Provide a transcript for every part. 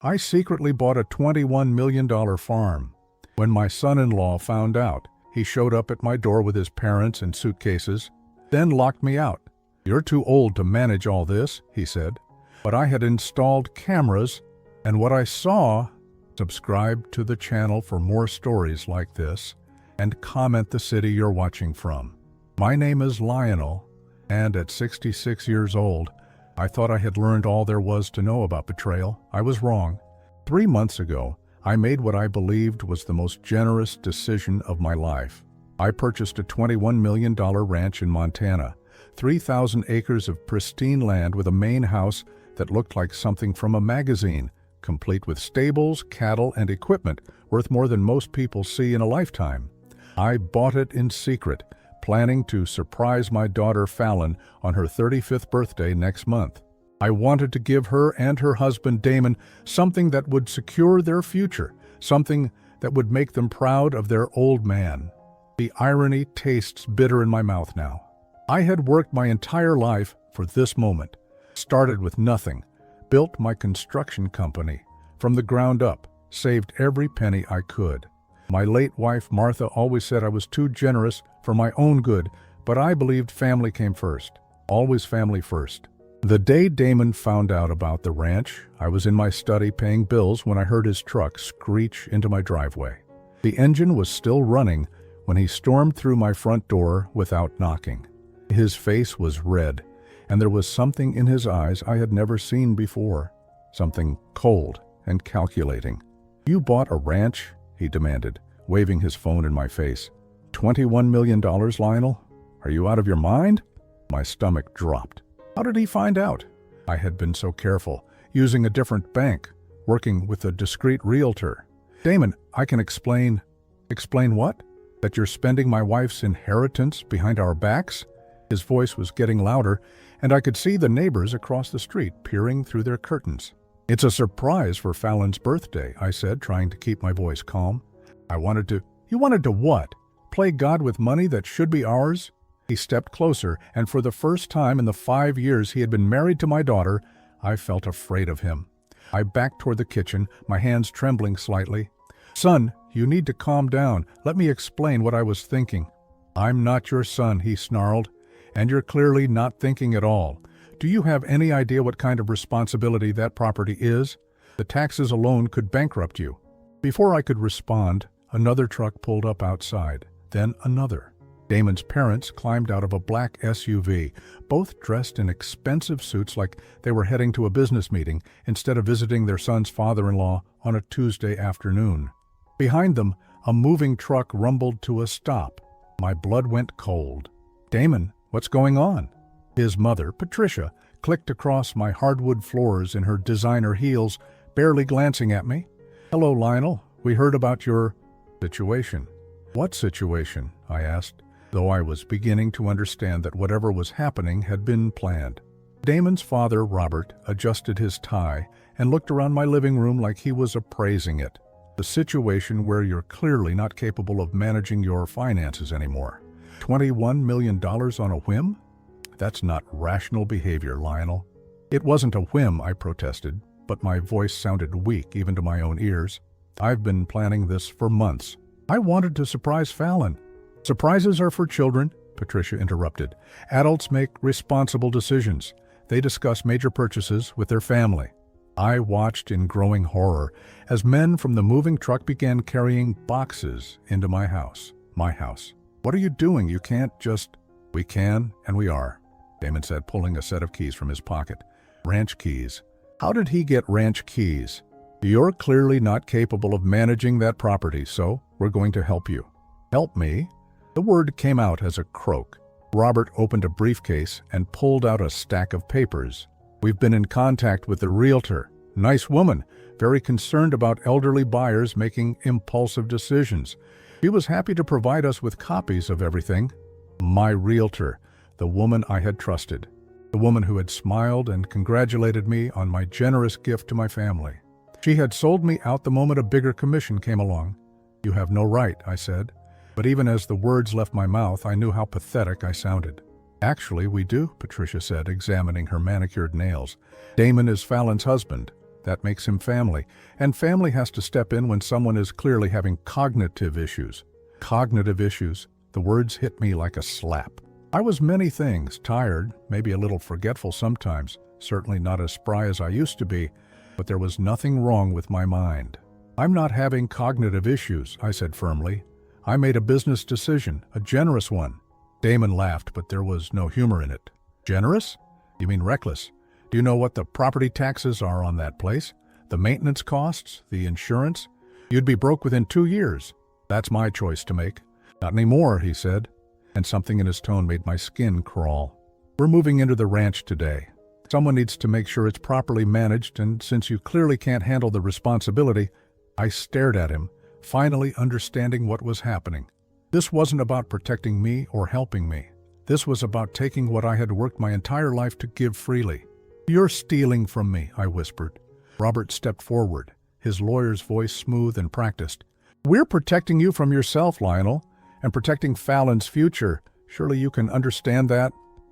I secretly bought a $21 million farm. When my son-in-law found out, he showed up at my door with his parents and suitcases, then locked me out. "You're too old to manage all this," he said. But I had installed cameras, and what I saw. Subscribe to the channel for more stories like this, and comment the city you're watching from. My name is Lionel, and at 66 years old, I thought I had learned all there was to know about betrayal. I was wrong. 3 months ago, I made what I believed was the most generous decision of my life. I purchased a $21 million ranch in Montana, 3,000 acres of pristine land with a main house that looked like something from a magazine, complete with stables, cattle, and equipment worth more than most people see in a lifetime. I bought it in secret, planning to surprise my daughter Fallon on her 35th birthday next month. I wanted to give her and her husband Damon something that would secure their future, something that would make them proud of their old man. The irony tastes bitter in my mouth now. I had worked my entire life for this moment, started with nothing, built my construction company from the ground up, saved every penny I could. My late wife Martha always said I was too generous for my own good, but I believed family came first, always family first. The day Damon found out about the ranch, I was in my study paying bills when I heard his truck screech into my driveway. The engine was still running when he stormed through my front door without knocking. His face was red, and there was something in his eyes I had never seen before, something cold and calculating. "You bought a ranch?" he demanded, waving his phone in my face. $21 million, Lionel? Are you out of your mind?" My stomach dropped. How did he find out? I had been so careful, using a different bank, working with a discreet realtor. "Damon, I can explain." "Explain what? That you're spending my wife's inheritance behind our backs?" His voice was getting louder, and I could see the neighbors across the street peering through their curtains. "It's a surprise for Fallon's birthday," I said, trying to keep my voice calm. You wanted to what? Play God with money that should be ours?" He stepped closer, and for the first time in the 5 years he had been married to my daughter, I felt afraid of him. I backed toward the kitchen, my hands trembling slightly. "Son, you need to calm down. Let me explain what I was thinking." "I'm not your son," he snarled, "and you're clearly not thinking at all. Do you have any idea what kind of responsibility that property is? The taxes alone could bankrupt you." Before I could respond, another truck pulled up outside, then another. Damon's parents climbed out of a black SUV, both dressed in expensive suits like they were heading to a business meeting instead of visiting their son's father-in-law on a Tuesday afternoon. Behind them, a moving truck rumbled to a stop. My blood went cold. "Damon, what's going on?" His mother, Patricia, clicked across my hardwood floors in her designer heels, barely glancing at me. "Hello, Lionel. We heard about your situation." "What situation?" I asked, though I was beginning to understand that whatever was happening had been planned. Damon's father, Robert, adjusted his tie and looked around my living room like he was appraising it. "The situation where you're clearly not capable of managing your finances anymore. $21 million on a whim? That's not rational behavior, Lionel." "It wasn't a whim," I protested, but my voice sounded weak even to my own ears. "I've been planning this for months. I wanted to surprise Fallon." "Surprises are for children," Patricia interrupted. "Adults make responsible decisions. They discuss major purchases with their family." I watched in growing horror as men from the moving truck began carrying boxes into my house. My house. "What are you doing? You can't just—" "We can, and we are," Damon said, pulling a set of keys from his pocket. "Ranch keys." "How did he get ranch keys?" "You're clearly not capable of managing that property, so we're going to help you." "Help me?" The word came out as a croak. Robert opened a briefcase and pulled out a stack of papers. "We've been in contact with the realtor. Nice woman, very concerned about elderly buyers making impulsive decisions. She was happy to provide us with copies of everything." My realtor, the woman I had trusted. The woman who had smiled and congratulated me on my generous gift to my family. She had sold me out the moment a bigger commission came along. "You have no right," I said. But even as the words left my mouth, I knew how pathetic I sounded. "Actually, we do," Patricia said, examining her manicured nails. "Damon is Fallon's husband. That makes him family. And family has to step in when someone is clearly having cognitive issues. Cognitive issues. The words hit me like a slap. I was many things, tired, maybe a little forgetful sometimes, certainly not as spry as I used to be, but there was nothing wrong with my mind. I'm not having cognitive issues, I said firmly. I made a business decision, a generous one. Damon laughed, but there was no humor in it. Generous? You mean reckless? Do you know what the property taxes are on that place? The maintenance costs? The insurance? You'd be broke within 2 years. That's my choice to make. Not anymore, he said, and something in his tone made my skin crawl. We're moving into the ranch today. Someone needs to make sure it's properly managed, and since you clearly can't handle the responsibility, I stared at him, finally understanding what was happening. This wasn't about protecting me or helping me. This was about taking what I had worked my entire life to give freely. You're stealing from me, I whispered. Robert stepped forward, his lawyer's voice smooth and practiced. We're protecting you from yourself, Lionel, and protecting Fallon's future. Surely you can understand that?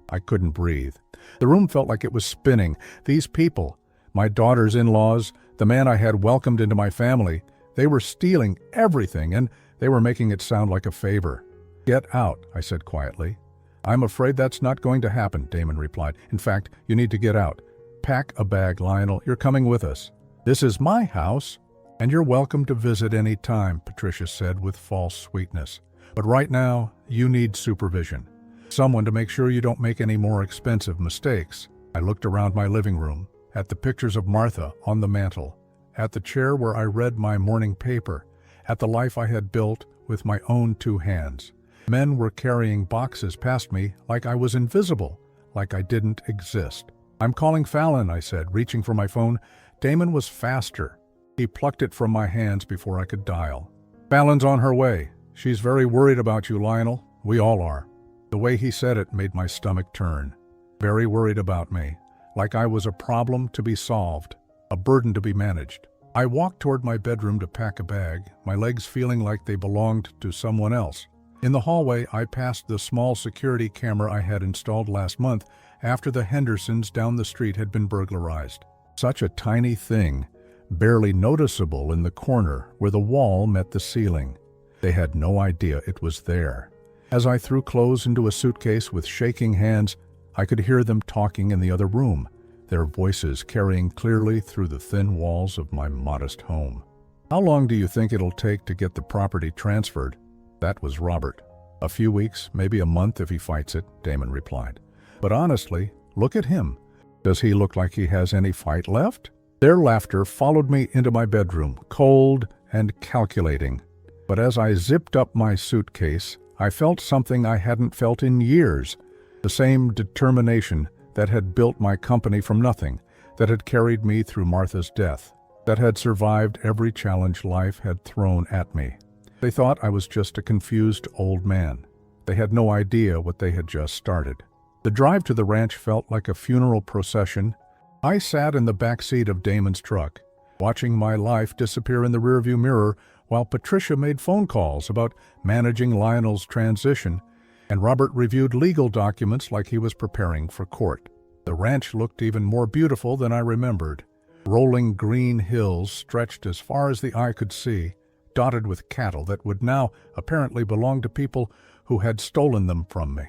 I couldn't breathe. The room felt like it was spinning. These people, my daughter's in-laws, the man I had welcomed into my family, they were stealing everything, and they were making it sound like a favor. Get out, I said quietly. I'm afraid that's not going to happen, Damon replied. In fact, you need to get out. Pack a bag, Lionel. You're coming with us. This is my house, and you're welcome to visit any time, Patricia said with false sweetness. But right now, you need supervision. Someone to make sure you don't make any more expensive mistakes. I looked around my living room, at the pictures of Martha on the mantel, at the chair where I read my morning paper, at the life I had built with my own 2 hands. Men were carrying boxes past me like I was invisible, like I didn't exist. I'm calling Fallon, I said, reaching for my phone. Damon was faster. He plucked it from my hands before I could dial. Fallon's on her way. She's very worried about you, Lionel. We all are. The way he said it made my stomach turn. Very worried about me, like I was a problem to be solved, a burden to be managed. I walked toward my bedroom to pack a bag, my legs feeling like they belonged to someone else. In the hallway, I passed the small security camera I had installed last month after the Hendersons down the street had been burglarized. Such a tiny thing, barely noticeable in the corner where the wall met the ceiling. They had no idea it was there. As I threw clothes into a suitcase with shaking hands, I could hear them talking in the other room, their voices carrying clearly through the thin walls of my modest home. How long do you think it'll take to get the property transferred? That was Robert. A few weeks, maybe a month if he fights it, Damon replied. But honestly, look at him. Does he look like he has any fight left? Their laughter followed me into my bedroom, cold and calculating. But as I zipped up my suitcase, I felt something I hadn't felt in years, the same determination that had built my company from nothing, that had carried me through Martha's death, that had survived every challenge life had thrown at me. They thought I was just a confused old man. They had no idea what they had just started. The drive to the ranch felt like a funeral procession. I sat in the back seat of Damon's truck, watching my life disappear in the rearview mirror while Patricia made phone calls about managing Lionel's transition, and Robert reviewed legal documents like he was preparing for court. The ranch looked even more beautiful than I remembered. Rolling green hills stretched as far as the eye could see, dotted with cattle that would now apparently belong to people who had stolen them from me.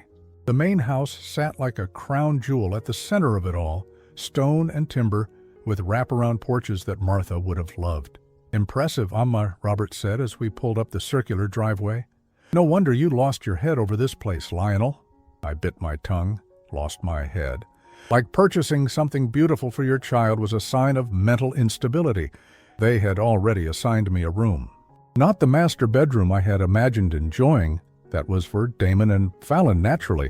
The main house sat like a crown jewel at the center of it all, stone and timber, with wraparound porches that Martha would have loved. Impressive, Amma, Robert said as we pulled up the circular driveway. No wonder you lost your head over this place, Lionel. I bit my tongue, lost my head. Like purchasing something beautiful for your child was a sign of mental instability. They had already assigned me a room. Not the master bedroom I had imagined enjoying. That was for Damon and Fallon, naturally.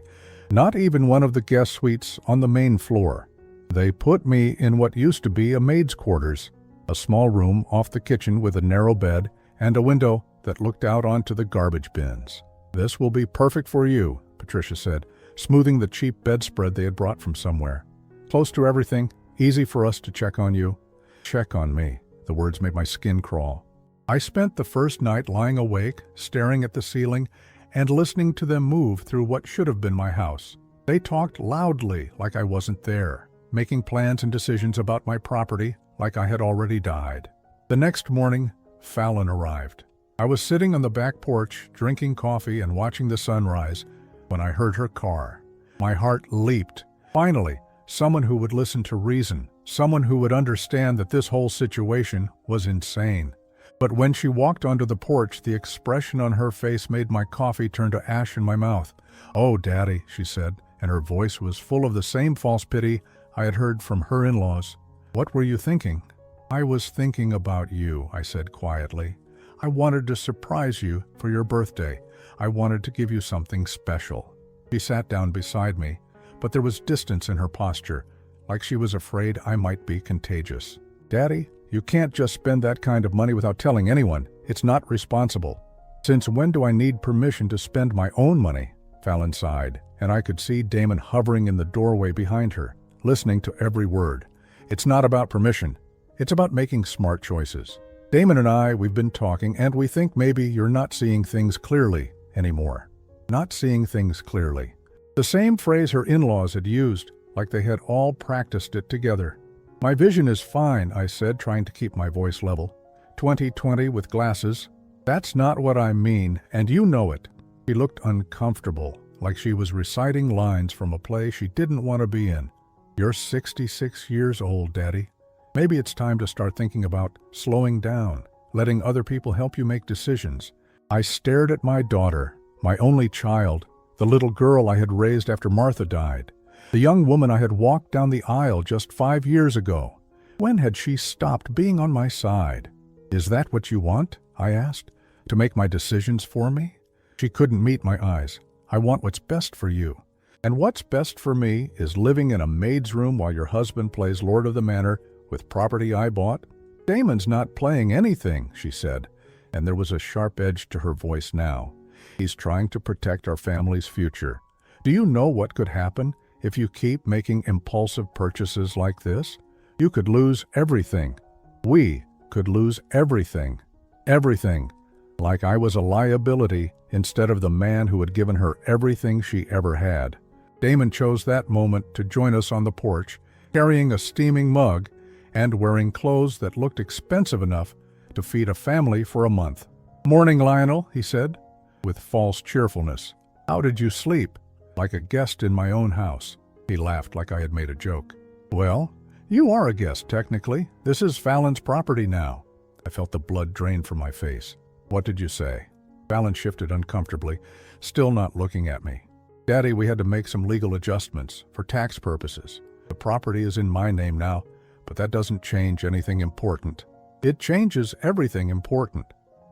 Not even one of the guest suites on the main floor. They put me in what used to be a maid's quarters, a small room off the kitchen with a narrow bed and a window that looked out onto the garbage bins. This will be perfect for you, Patricia said, smoothing the cheap bedspread they had brought from somewhere. Close to everything, easy for us to check on you. Check on me. The words made my skin crawl. I spent the first night lying awake, staring at the ceiling, and listening to them move through what should have been my house. They talked loudly like I wasn't there, making plans and decisions about my property, like I had already died. The next morning, Fallon arrived. I was sitting on the back porch, drinking coffee and watching the sunrise, when I heard her car. My heart leaped. Finally, someone who would listen to reason, someone who would understand that this whole situation was insane. But when she walked onto the porch, the expression on her face made my coffee turn to ash in my mouth. "Oh, Daddy," she said, and her voice was full of the same false pity I had heard from her in-laws. "What were you thinking?" "I was thinking about you," I said quietly. "I wanted to surprise you for your birthday. I wanted to give you something special." She sat down beside me, but there was distance in her posture, like she was afraid I might be contagious. "Daddy, you can't just spend that kind of money without telling anyone. It's not responsible." "Since when do I need permission to spend my own money?" Fallon sighed, and I could see Damon hovering in the doorway behind her, listening to every word. "It's not about permission. It's about making smart choices. Damon and we've been talking, and we think maybe you're not seeing things clearly anymore." Not seeing things clearly. The same phrase her in-laws had used, like they had all practiced it together. "My vision is fine," I said, trying to keep my voice level. 20/20 with glasses. "That's not what I mean, and you know it." She looked uncomfortable, like she was reciting lines from a play she didn't want to be in. "You're 66 years old, Daddy. Maybe it's time to start thinking about slowing down, letting other people help you make decisions." I stared at my daughter, my only child, the little girl I had raised after Martha died, the young woman I had walked down the aisle just 5 years ago. When had she stopped being on my side? "Is that what you want?" I asked. "To make my decisions for me?" She couldn't meet my eyes. "I want what's best for you. And what's best for me is living in a maid's room while your husband plays Lord of the Manor with property I bought." "Damon's not playing anything," she said, and there was a sharp edge to her voice now. "He's trying to protect our family's future. Do you know what could happen if you keep making impulsive purchases like this? You could lose everything. We could lose everything. Everything. Like I was a liability instead of the man who had given her everything she ever had." Damon chose that moment to join us on the porch, carrying a steaming mug and wearing clothes that looked expensive enough to feed a family for a month. "Morning, Lionel," he said, with false cheerfulness. "How did you sleep?" "Like a guest in my own house." He laughed like I had made a joke. "Well, you are a guest, technically. This is Fallon's property now." I felt the blood drain from my face. "What did you say?" Fallon shifted uncomfortably, still not looking at me. "Daddy, we had to make some legal adjustments for tax purposes. The property is in my name now, but that doesn't change anything important." "It changes everything important."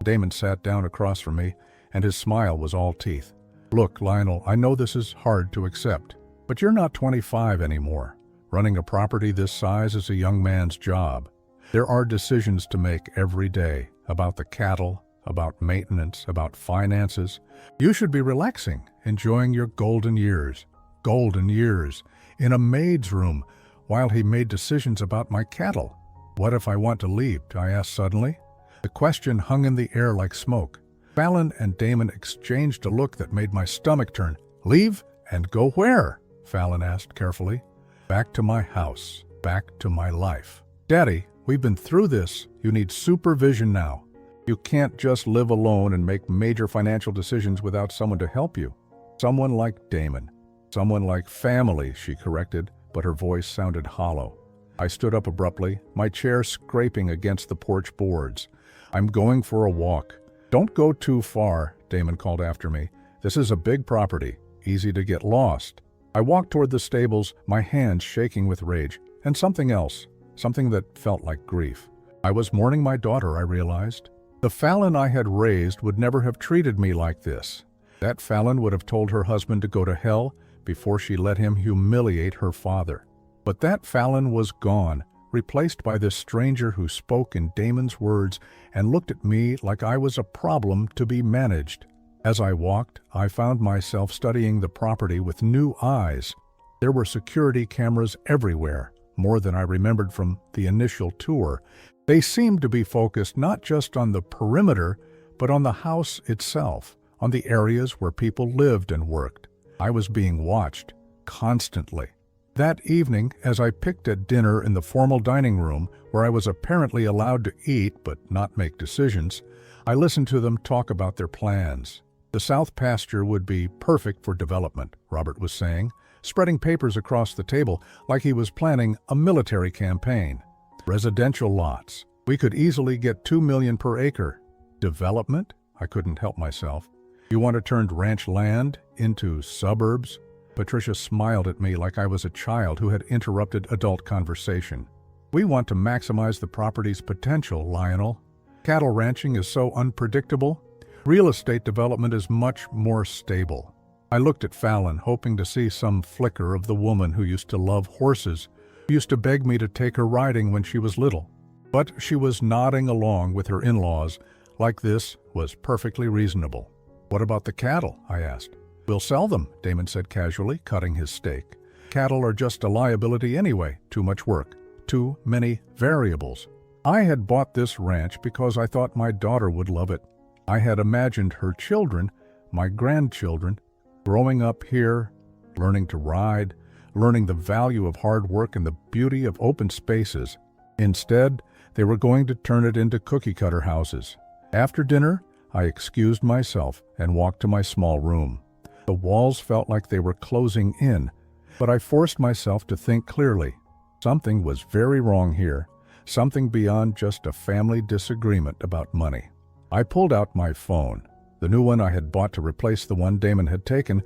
Damon sat down across from me, and his smile was all teeth. "Look, Lionel, I know this is hard to accept, but you're not 25 anymore. Running a property this size is a young man's job. There are decisions to make every day about the cattle, about maintenance, about finances. You should be relaxing, enjoying your golden years. Golden years, in a maid's room, while he made decisions about my cattle. What if I want to leave?" I asked suddenly. The question hung in the air like smoke. Fallon and Damon exchanged a look that made my stomach turn. "Leave? And go where?" Fallon asked carefully. "Back to my house. Back to my life." "Daddy, we've been through this. You need supervision now. You can't just live alone and make major financial decisions without someone to help you." "Someone like Damon. Someone like family," she corrected, but her voice sounded hollow. I stood up abruptly, my chair scraping against the porch boards. "I'm going for a walk." "Don't go too far," Damon called after me. "This is a big property, easy to get lost." I walked toward the stables, my hands shaking with rage, and something else, something that felt like grief. I was mourning my daughter, I realized. The Fallon I had raised would never have treated me like this. That Fallon would have told her husband to go to hell before she let him humiliate her father. But that Fallon was gone, replaced by this stranger who spoke in Damon's words and looked at me like I was a problem to be managed. As I walked, I found myself studying the property with new eyes. There were security cameras everywhere, more than I remembered from the initial tour. They seemed to be focused not just on the perimeter, but on the house itself, on the areas where people lived and worked. I was being watched, constantly. That evening, as I picked at dinner in the formal dining room, where I was apparently allowed to eat but not make decisions, I listened to them talk about their plans. The south pasture would be perfect for development, Robert was saying, spreading papers across the table like he was planning a military campaign. Residential lots. We could easily get $2 million per acre. Development? I couldn't help myself. You want to turn ranch land into suburbs? Patricia smiled at me like I was a child who had interrupted adult conversation. We want to maximize the property's potential, Lionel. Cattle ranching is so unpredictable. Real estate development is much more stable. I looked at Fallon, hoping to see some flicker of the woman who used to love horses, who used to beg me to take her riding when she was little. But she was nodding along with her in-laws like this was perfectly reasonable. What about the cattle? I asked. We'll sell them, Damon said casually, cutting his steak. Cattle are just a liability anyway, too much work, too many variables. I had bought this ranch because I thought my daughter would love it. I had imagined her children, my grandchildren, growing up here, learning to ride, learning the value of hard work and the beauty of open spaces. Instead, they were going to turn it into cookie-cutter houses. After dinner, I excused myself and walked to my small room. The walls felt like they were closing in, but I forced myself to think clearly. Something was very wrong here, something beyond just a family disagreement about money. I pulled out my phone, the new one I had bought to replace the one Damon had taken,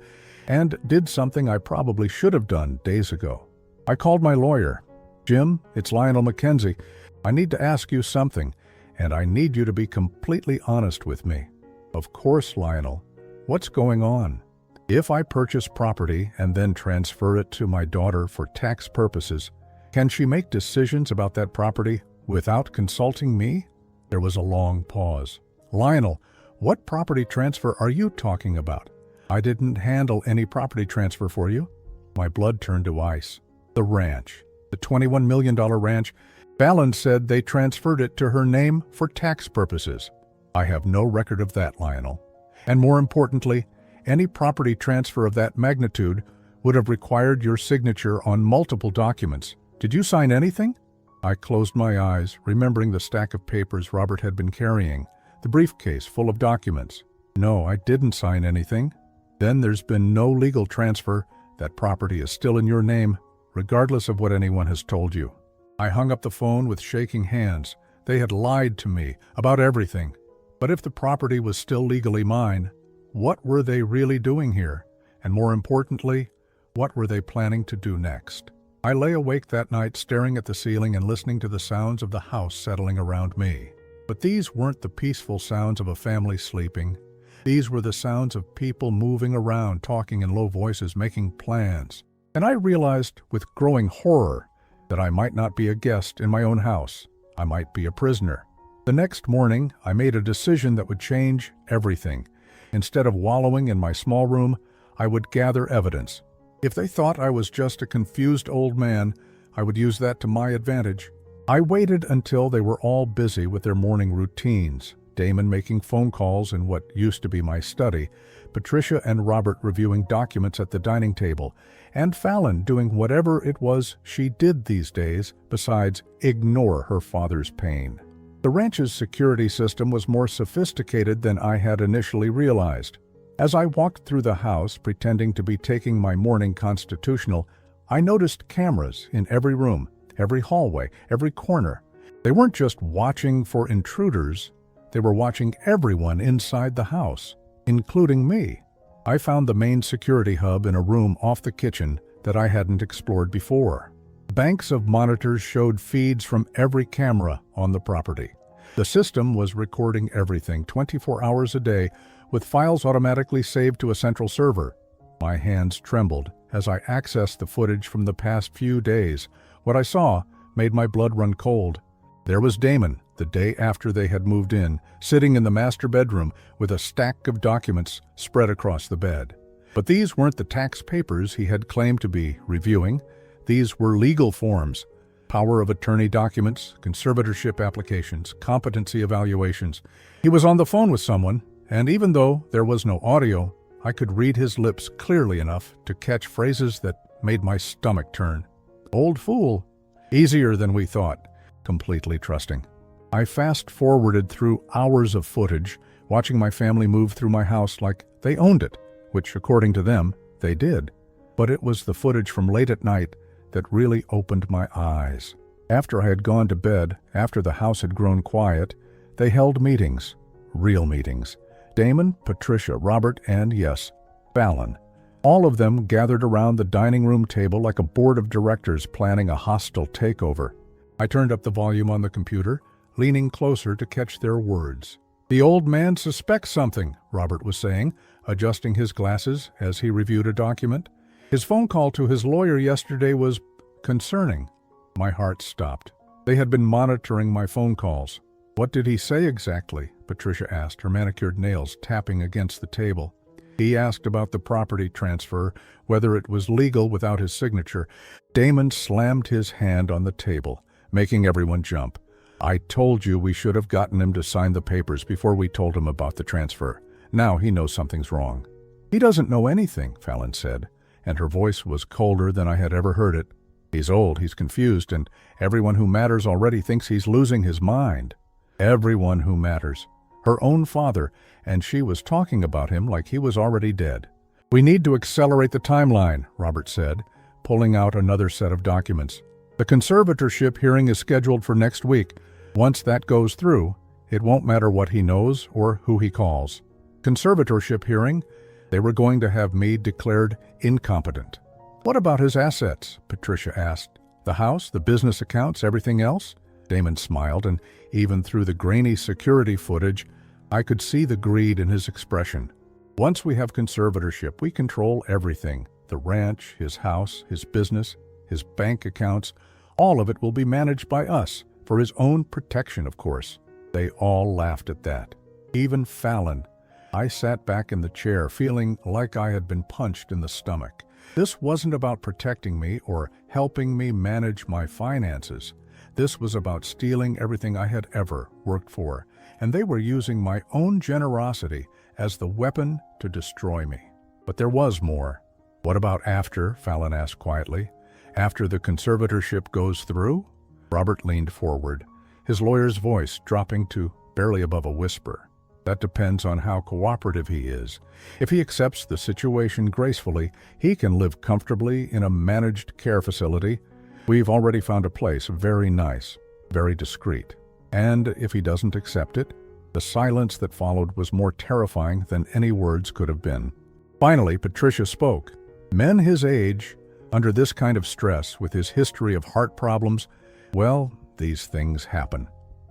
and did something I probably should have done days ago. I called my lawyer. Jim, it's Lionel Mackenzie. I need to ask you something, and I need you to be completely honest with me. Of course, Lionel. What's going on? If I purchase property and then transfer it to my daughter for tax purposes, can she make decisions about that property without consulting me? There was a long pause. Lionel, what property transfer are you talking about? I didn't handle any property transfer for you. My blood turned to ice. The ranch, the $21 million ranch, Fallon said they transferred it to her name for tax purposes. I have no record of that, Lionel. And more importantly, any property transfer of that magnitude would have required your signature on multiple documents. Did you sign anything? I closed my eyes, remembering the stack of papers Robert had been carrying, the briefcase full of documents. No, I didn't sign anything. Then there's been no legal transfer. That property is still in your name, regardless of what anyone has told you. I hung up the phone with shaking hands. They had lied to me about everything. But if the property was still legally mine, what were they really doing here? And more importantly, what were they planning to do next? I lay awake that night staring at the ceiling and listening to the sounds of the house settling around me. But these weren't the peaceful sounds of a family sleeping. These were the sounds of people moving around, talking in low voices, making plans. And I realized with growing horror that I might not be a guest in my own house. I might be a prisoner. The next morning, I made a decision that would change everything. Instead of wallowing in my small room, I would gather evidence. If they thought I was just a confused old man, I would use that to my advantage. I waited until they were all busy with their morning routines, Damon making phone calls in what used to be my study, Patricia and Robert reviewing documents at the dining table, and Fallon doing whatever it was she did these days besides ignore her father's pain. The ranch's security system was more sophisticated than I had initially realized. As I walked through the house pretending to be taking my morning constitutional, I noticed cameras in every room, every hallway, every corner. They weren't just watching for intruders, they were watching everyone inside the house, including me. I found the main security hub in a room off the kitchen that I hadn't explored before. Banks of monitors showed feeds from every camera on the property. The system was recording everything 24 hours a day, with files automatically saved to a central server. My hands trembled as I accessed the footage from the past few days. What I saw made my blood run cold. There was Damon, the day after they had moved in, sitting in the master bedroom with a stack of documents spread across the bed. But these weren't the tax papers he had claimed to be reviewing. These were legal forms, power of attorney documents, conservatorship applications, competency evaluations. He was on the phone with someone, and even though there was no audio, I could read his lips clearly enough to catch phrases that made my stomach turn. Old fool. Easier than we thought. Completely trusting. I fast-forwarded through hours of footage, watching my family move through my house like they owned it, which, according to them, they did. But it was the footage from late at night that really opened my eyes. After I had gone to bed, after the house had grown quiet, they held meetings. Real meetings. Damon, Patricia, Robert, and, yes, Fallon. All of them gathered around the dining room table like a board of directors planning a hostile takeover. I turned up the volume on the computer, leaning closer to catch their words. "The old man suspects something," Robert was saying, adjusting his glasses as he reviewed a document. "His phone call to his lawyer yesterday was concerning." My heart stopped. They had been monitoring my phone calls. "What did he say exactly?" Patricia asked, her manicured nails tapping against the table. "He asked about the property transfer, whether it was legal without his signature." Damon slammed his hand on the table, making everyone jump. "I told you we should have gotten him to sign the papers before we told him about the transfer. Now he knows something's wrong." "He doesn't know anything," Fallon said, and her voice was colder than I had ever heard it. "He's old, he's confused, and everyone who matters already thinks he's losing his mind." Everyone who matters. Her own father, and she was talking about him like he was already dead. "We need to accelerate the timeline," Robert said, pulling out another set of documents. "The conservatorship hearing is scheduled for next week. Once that goes through, it won't matter what he knows or who he calls." Conservatorship hearing? They were going to have me declared incompetent. "What about his assets?" Patricia asked. "The house, the business accounts, everything else?" Damon smiled, and even through the grainy security footage, I could see the greed in his expression. "Once we have conservatorship, we control everything. The ranch, his house, his business, his bank accounts, all of it will be managed by us, for his own protection, of course." They all laughed at that. Even Fallon. I sat back in the chair, feeling like I had been punched in the stomach. This wasn't about protecting me or helping me manage my finances. This was about stealing everything I had ever worked for, and they were using my own generosity as the weapon to destroy me. But there was more. "What about after?" Fallon asked quietly. "After the conservatorship goes through?" Robert leaned forward, his lawyer's voice dropping to barely above a whisper. "That depends on how cooperative he is. If he accepts the situation gracefully, he can live comfortably in a managed care facility. We've already found a place, very nice, very discreet. And if he doesn't accept it?" The silence that followed was more terrifying than any words could have been. Finally, Patricia spoke. "Men his age, under this kind of stress, with his history of heart problems, well, these things happen."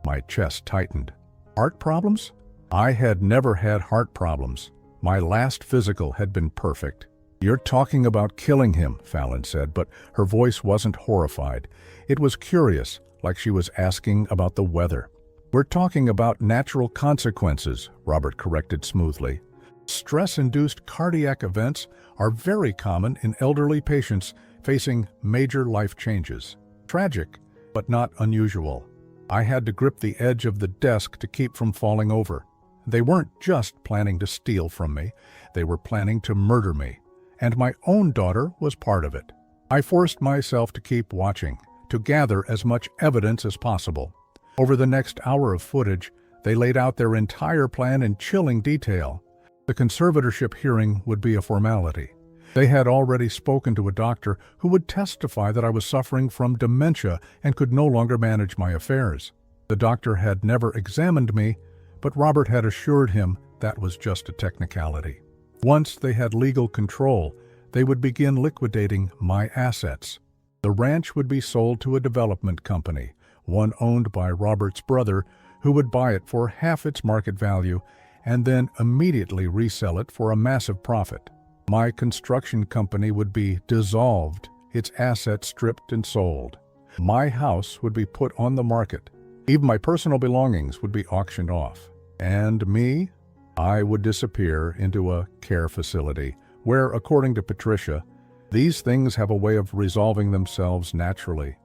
My chest tightened. Heart problems? I had never had heart problems. My last physical had been perfect. "You're talking about killing him," Fallon said, but her voice wasn't horrified. It was curious, like she was asking about the weather. "We're talking about natural consequences," Robert corrected smoothly. "Stress-induced cardiac events are very common in elderly patients facing major life changes. Tragic, but not unusual." I had to grip the edge of the desk to keep from falling over. They weren't just planning to steal from me, they were planning to murder me. And my own daughter was part of it. I forced myself to keep watching, to gather as much evidence as possible. Over the next hour of footage, they laid out their entire plan in chilling detail. The conservatorship hearing would be a formality. They had already spoken to a doctor who would testify that I was suffering from dementia and could no longer manage my affairs. The doctor had never examined me, but Robert had assured him that was just a technicality. Once they had legal control, they would begin liquidating my assets. The ranch would be sold to a development company, one owned by Robert's brother, who would buy it for half its market value and then immediately resell it for a massive profit. My construction company would be dissolved, its assets stripped and sold. My house would be put on the market. Even my personal belongings would be auctioned off. And me? I would disappear into a care facility where, according to Patricia, these things have a way of resolving themselves naturally.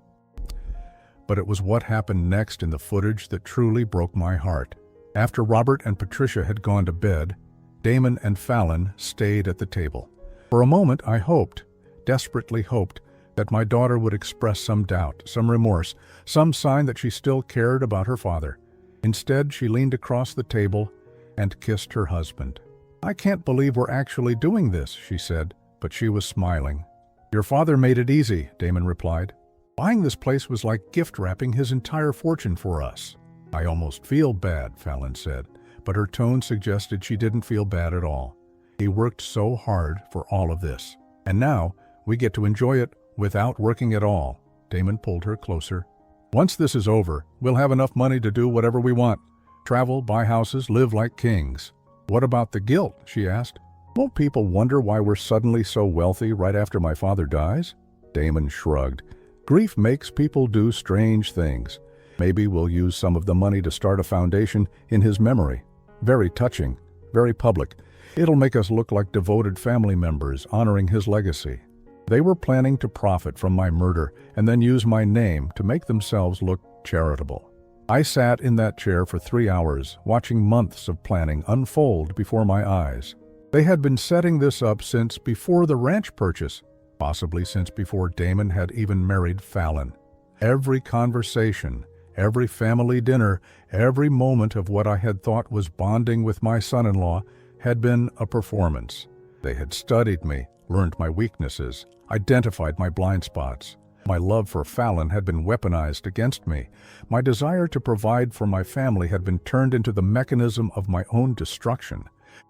But it was what happened next in the footage that truly broke my heart. After Robert and Patricia had gone to bed, Damon and Fallon stayed at the table. For a moment, I hoped. desperately hoped that my daughter would express some doubt, some remorse, some sign that she still cared about her father. Instead, she leaned across the table and kissed her husband. "I can't believe we're actually doing this," she said, but she was smiling. "Your father made it easy," Damon replied. "Buying this place was like gift wrapping his entire fortune for us." "I almost feel bad," Fallon said, but her tone suggested she didn't feel bad at all. "He worked so hard for all of this. And now we get to enjoy it without working at all." Damon pulled her closer. "Once this is over, we'll have enough money to do whatever we want. Travel, buy houses, live like kings." "What about the guilt?" she asked. "Won't people wonder why we're suddenly so wealthy right after my father dies?" Damon shrugged. "Grief makes people do strange things. Maybe we'll use some of the money to start a foundation in his memory. Very touching, very public. It'll make us look like devoted family members honoring his legacy." They were planning to profit from my murder and then use my name to make themselves look charitable. I sat in that chair for 3 hours, watching months of planning unfold before my eyes. They had been setting this up since before the ranch purchase, possibly since before Damon had even married Fallon. Every conversation, every family dinner, every moment of what I had thought was bonding with my son-in-law had been a performance. They had studied me, learned my weaknesses, identified my blind spots. My love for Fallon had been weaponized against me. My desire to provide for my family had been turned into the mechanism of my own destruction.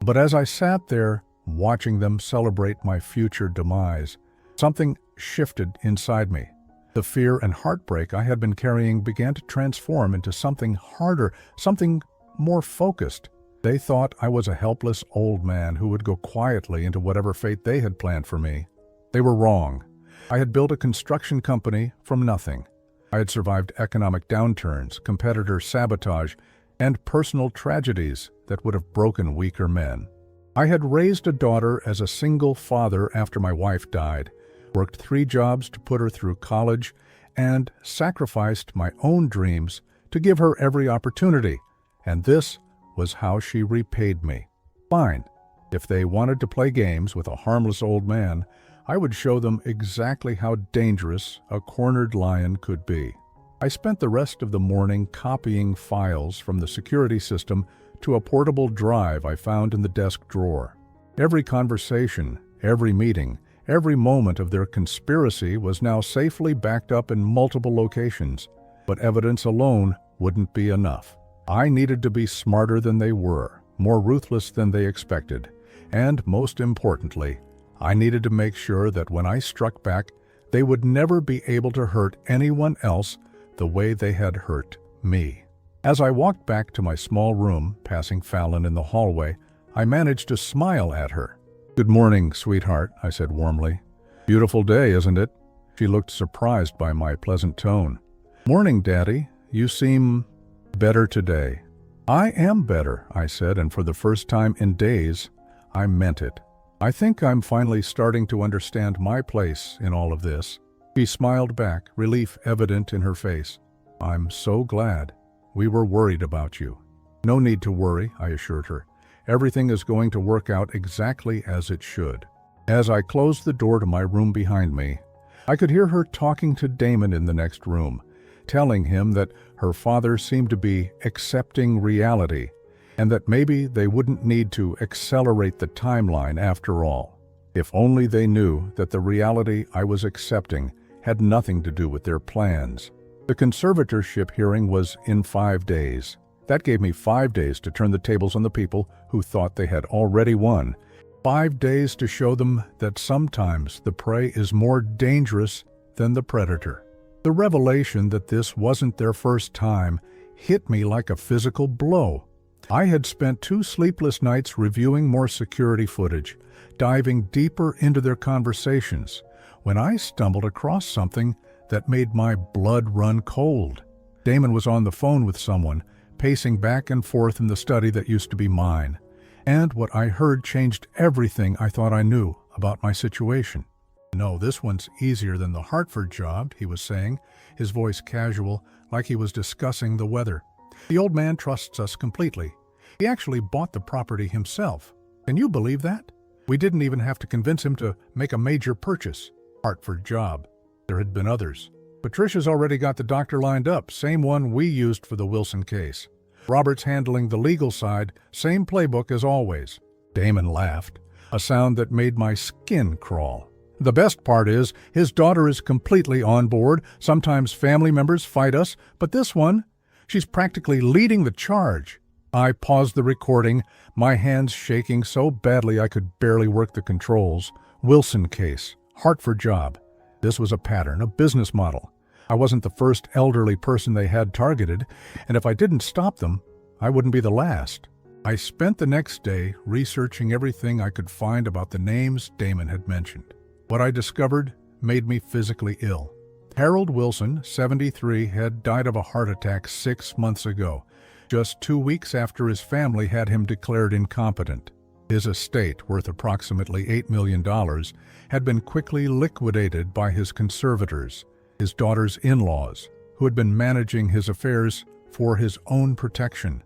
But as I sat there, watching them celebrate my future demise, something shifted inside me. The fear and heartbreak I had been carrying began to transform into something harder, something more focused. They thought I was a helpless old man who would go quietly into whatever fate they had planned for me. They were wrong. I had built a construction company from nothing. I had survived economic downturns, competitor sabotage, and personal tragedies that would have broken weaker men. I had raised a daughter as a single father after my wife died, worked 3 jobs to put her through college, and sacrificed my own dreams to give her every opportunity. And this was how she repaid me. Fine. If they wanted to play games with a harmless old man, I would show them exactly how dangerous a cornered lion could be. I spent the rest of the morning copying files from the security system to a portable drive I found in the desk drawer. Every conversation, every meeting, every moment of their conspiracy was now safely backed up in multiple locations. But evidence alone wouldn't be enough. I needed to be smarter than they were, more ruthless than they expected, and most importantly, I needed to make sure that when I struck back, they would never be able to hurt anyone else the way they had hurt me. As I walked back to my small room, passing Fallon in the hallway, I managed to smile at her. "Good morning, sweetheart," I said warmly. "Beautiful day, isn't it?" She looked surprised by my pleasant tone. "Morning, Daddy. You seem better today." "I am better," I said, and for the first time in days, I meant it. "I think I'm finally starting to understand my place in all of this." She smiled back, relief evident in her face. "I'm so glad. We were worried about you." "No need to worry," I assured her. "Everything is going to work out exactly as it should." As I closed the door to my room behind me, I could hear her talking to Damon in the next room, telling him that her father seemed to be accepting reality, and that maybe they wouldn't need to accelerate the timeline after all. If only they knew that the reality I was accepting had nothing to do with their plans. The conservatorship hearing was in 5 days. That gave me 5 days to turn the tables on the people who thought they had already won. 5 days to show them that sometimes the prey is more dangerous than the predator. The revelation that this wasn't their first time hit me like a physical blow. I had spent 2 sleepless nights reviewing more security footage, diving deeper into their conversations, when I stumbled across something that made my blood run cold. Damon was on the phone with someone, pacing back and forth in the study that used to be mine. And what I heard changed everything I thought I knew about my situation. "No, this one's easier than the Hartford job," he was saying, his voice casual, like he was discussing the weather. "The old man trusts us completely. He actually bought the property himself. Can you believe that? We didn't even have to convince him to make a major purchase. Hartford job. There had been others. Patricia's already got the doctor lined up, same one we used for the Wilson case. Robert's handling the legal side, same playbook as always. Damon laughed, a sound that made my skin crawl. The best part is, his daughter is completely on board. Sometimes family members fight us, but this one, she's practically leading the charge. I paused the recording, my hands shaking so badly I could barely work the controls. Wilson case, Hartford job. This was a pattern, a business model. I wasn't the first elderly person they had targeted, and if I didn't stop them, I wouldn't be the last. I spent the next day researching everything I could find about the names Damon had mentioned. What I discovered made me physically ill. Harold Wilson, 73, had died of a heart attack 6 months ago, just 2 weeks after his family had him declared incompetent. His estate, worth approximately $8 million, had been quickly liquidated by his conspirators, his daughter's in-laws, who had been managing his affairs for his own protection.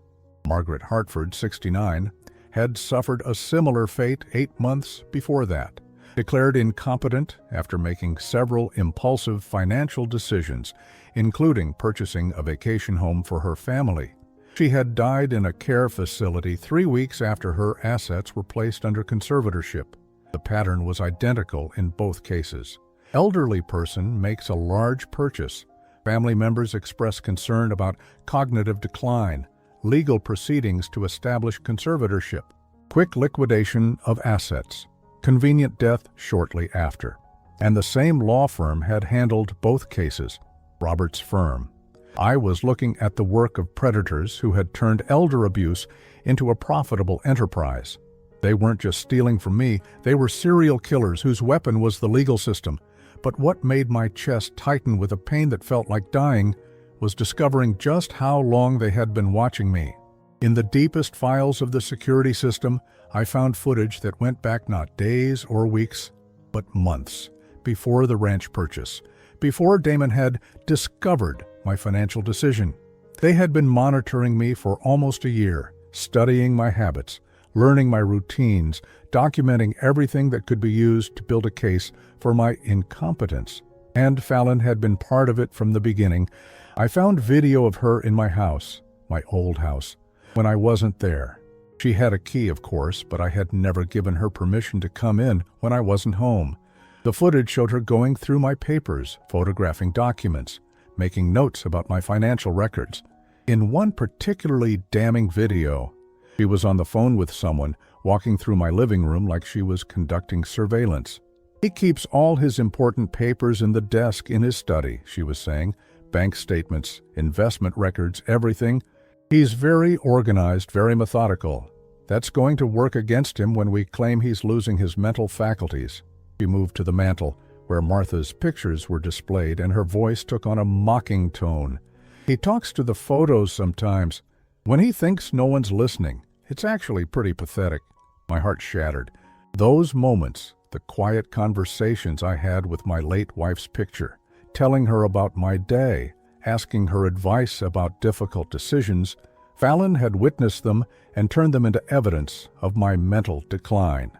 Margaret Hartford, 69, had suffered a similar fate 8 months before that. Declared incompetent after making several impulsive financial decisions, including purchasing a vacation home for her family. She had died in a care facility 3 weeks after her assets were placed under conservatorship. The pattern was identical in both cases. Elderly person makes a large purchase. Family members express concern about cognitive decline, legal proceedings to establish conservatorship, quick liquidation of assets, convenient death shortly after. And the same law firm had handled both cases, Robert's firm. I was looking at the work of predators who had turned elder abuse into a profitable enterprise. They weren't just stealing from me, they were serial killers whose weapon was the legal system. But what made my chest tighten with a pain that felt like dying was discovering just how long they had been watching me. In the deepest files of the security system, I found footage that went back not days or weeks, but months before the ranch purchase, before Damon had discovered my financial decision. They had been monitoring me for almost a year, studying my habits, learning my routines, documenting everything that could be used to build a case for my incompetence. And Fallon had been part of it from the beginning. I found video of her in my house, my old house, when I wasn't there. She had a key, of course, but I had never given her permission to come in when I wasn't home. The footage showed her going through my papers, photographing documents, making notes about my financial records. In one particularly damning video, she was on the phone with someone, walking through my living room like she was conducting surveillance. He keeps all his important papers in the desk in his study, she was saying. Bank statements, investment records, everything. He's very organized, very methodical. That's going to work against him when we claim he's losing his mental faculties. She moved to the mantel, where Martha's pictures were displayed, and her voice took on a mocking tone. He talks to the photos sometimes. When he thinks no one's listening, it's actually pretty pathetic. My heart shattered. Those moments, the quiet conversations I had with my late wife's picture, telling her about my day, asking her advice about difficult decisions, Fallon had witnessed them and turned them into evidence of my mental decline.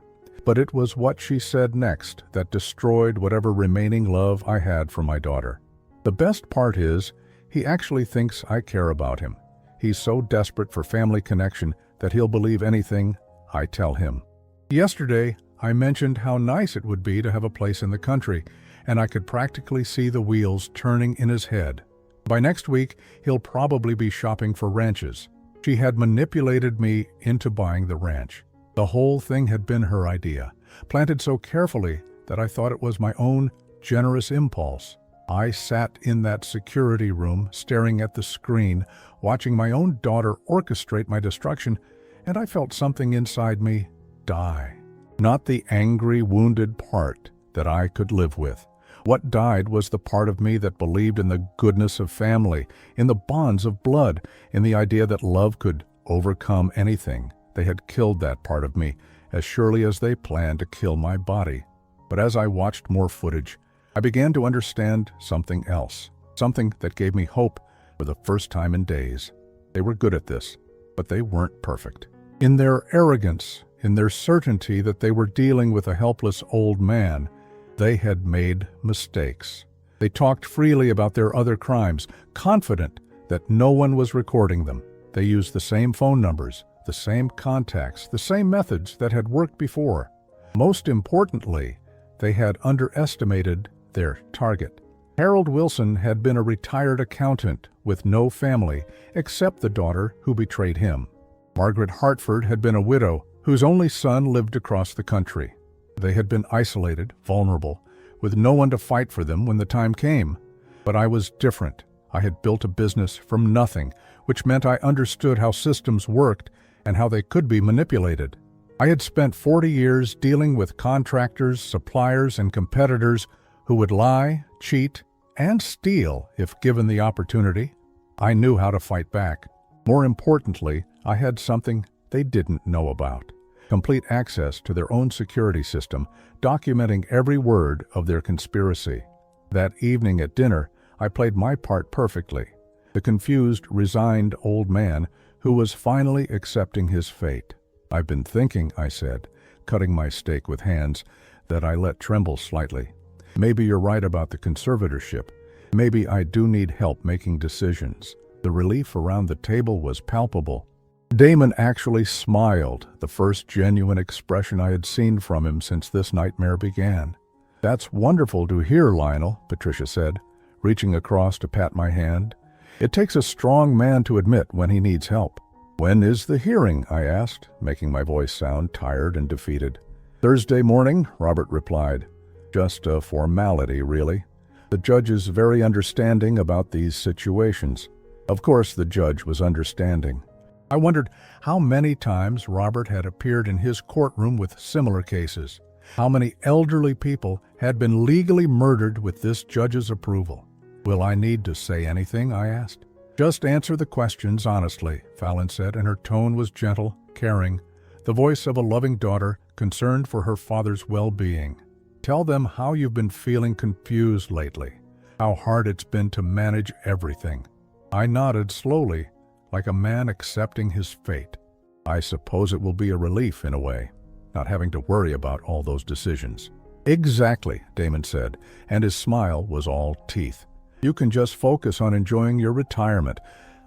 But it was what she said next that destroyed whatever remaining love I had for my daughter. The best part is, he actually thinks I care about him. He's so desperate for family connection that he'll believe anything I tell him. Yesterday, I mentioned how nice it would be to have a place in the country, and I could practically see the wheels turning in his head. By next week, he'll probably be shopping for ranches. She had manipulated me into buying the ranch. The whole thing had been her idea, planted so carefully that I thought it was my own generous impulse. I sat in that security room, staring at the screen, watching my own daughter orchestrate my destruction, and I felt something inside me die. Not the angry, wounded part that I could live with. What died was the part of me that believed in the goodness of family, in the bonds of blood, in the idea that love could overcome anything. They had killed that part of me, as surely as they planned to kill my body. But as I watched more footage, I began to understand something else, something that gave me hope for the first time in days. They were good at this, but they weren't perfect. In their arrogance, in their certainty that they were dealing with a helpless old man, They had made mistakes. They talked freely about their other crimes, confident that no one was recording them. They used the same phone numbers, the same contacts, the same methods that had worked before. Most importantly, they had underestimated their target. Harold Wilson had been a retired accountant with no family except the daughter who betrayed him. Margaret Hartford had been a widow whose only son lived across the country. They had been isolated, vulnerable, with no one to fight for them when the time came. But I was different. I had built a business from nothing, which meant I understood how systems worked and how they could be manipulated. I had spent 40 years dealing with contractors, suppliers, and competitors who would lie, cheat, and steal if given the opportunity. I knew how to fight back. More importantly, I had something they didn't know about: complete access to their own security system, documenting every word of their conspiracy. That evening at dinner, I played my part perfectly. The confused, resigned old man who was finally accepting his fate. "I've been thinking," I said, cutting my steak with hands that I let tremble slightly. "Maybe you're right about the conservatorship. Maybe I do need help making decisions." The relief around the table was palpable. Damon actually smiled, the first genuine expression I had seen from him since this nightmare began. "That's wonderful to hear, Lionel," Patricia said, reaching across to pat my hand. "It takes a strong man to admit when he needs help." "When is the hearing?" I asked, making my voice sound tired and defeated. "Thursday morning," Robert replied. "Just a formality, really. The judge is very understanding about these situations." Of course the judge was understanding. I wondered how many times Robert had appeared in his courtroom with similar cases. How many elderly people had been legally murdered with this judge's approval. "Will I need to say anything?" I asked. "Just answer the questions honestly," Fallon said, and her tone was gentle, caring, the voice of a loving daughter concerned for her father's well-being. "Tell them how you've been feeling confused lately, how hard it's been to manage everything." I nodded slowly, like a man accepting his fate. "I suppose it will be a relief in a way, not having to worry about all those decisions." "Exactly," Damon said, and his smile was all teeth. "You can just focus on enjoying your retirement.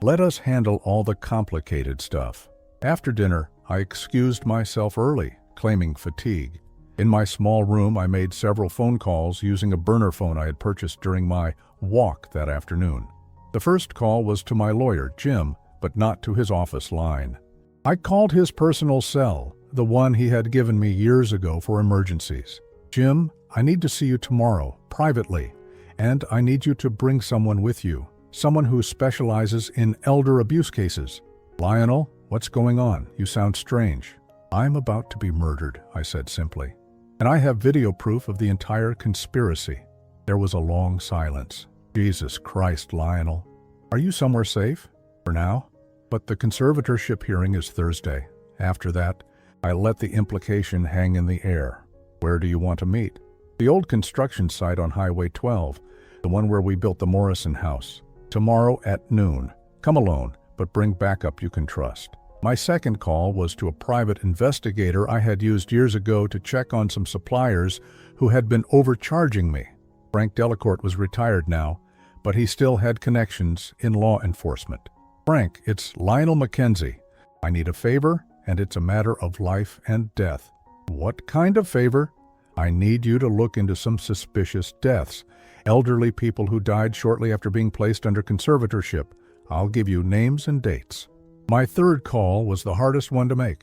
Let us handle all the complicated stuff." After dinner, I excused myself early, claiming fatigue. In my small room, I made several phone calls using a burner phone I had purchased during my walk that afternoon. The first call was to my lawyer, Jim, but not to his office line. I called his personal cell, the one he had given me years ago for emergencies. "Jim, I need to see you tomorrow, privately, and I need you to bring someone with you, someone who specializes in elder abuse cases." "Lionel, what's going on? You sound strange." "I'm about to be murdered," I said simply. "And I have video proof of the entire conspiracy." There was a long silence. "Jesus Christ, Lionel. Are you somewhere safe? For now?" "But the conservatorship hearing is Thursday. After that, I let the implication hang in the air." "Where do you want to meet?" "The old construction site on Highway 12, the one where we built the Morrison house. Tomorrow at noon. Come alone, but bring backup you can trust." My second call was to a private investigator I had used years ago to check on some suppliers who had been overcharging me. Frank Delacourt was retired now, but he still had connections in law enforcement. "Frank, it's Lionel Mackenzie. I need a favor, and it's a matter of life and death." "What kind of favor?" "I need you to look into some suspicious deaths. Elderly people who died shortly after being placed under conservatorship. I'll give you names and dates." My third call was the hardest one to make.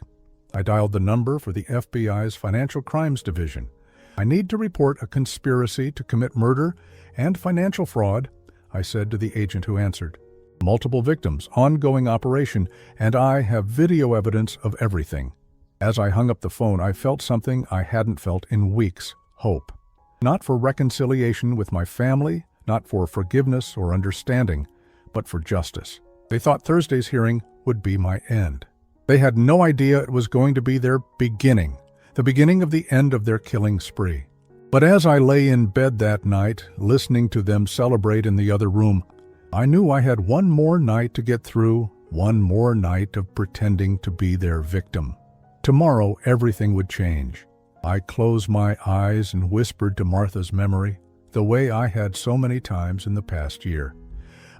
I dialed the number for the FBI's Financial Crimes Division. "I need to report a conspiracy to commit murder and financial fraud," I said to the agent who answered. "Multiple victims, ongoing operation, and I have video evidence of everything." As I hung up the phone, I felt something I hadn't felt in weeks: hope. Not for reconciliation with my family, not for forgiveness or understanding, but for justice. They thought Thursday's hearing would be my end. They had no idea it was going to be their beginning, the beginning of the end of their killing spree. But as I lay in bed that night, listening to them celebrate in the other room, I knew I had one more night to get through, one more night of pretending to be their victim. Tomorrow, everything would change. I closed my eyes and whispered to Martha's memory, the way I had so many times in the past year.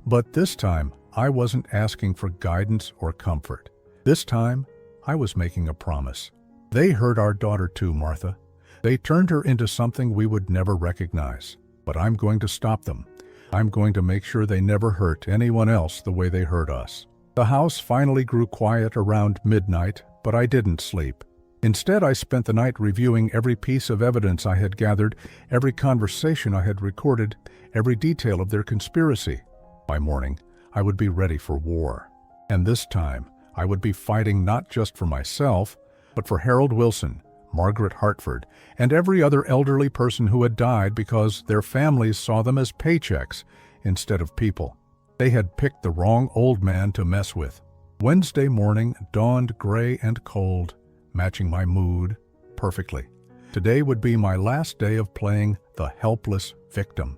But this time, I wasn't asking for guidance or comfort. This time, I was making a promise. They hurt our daughter too, Martha. They turned her into something we would never recognize. But I'm going to stop them. I'm going to make sure they never hurt anyone else the way they hurt us. The house finally grew quiet around midnight, but I didn't sleep. Instead, I spent the night reviewing every piece of evidence I had gathered, every conversation I had recorded, every detail of their conspiracy. By morning, I would be ready for war. And this time, I would be fighting not just for myself, but for Harold Wilson, Margaret Hartford, and every other elderly person who had died because their families saw them as paychecks instead of people. They had picked the wrong old man to mess with. Wednesday morning dawned gray and cold, matching my mood perfectly. Today would be my last day of playing the helpless victim.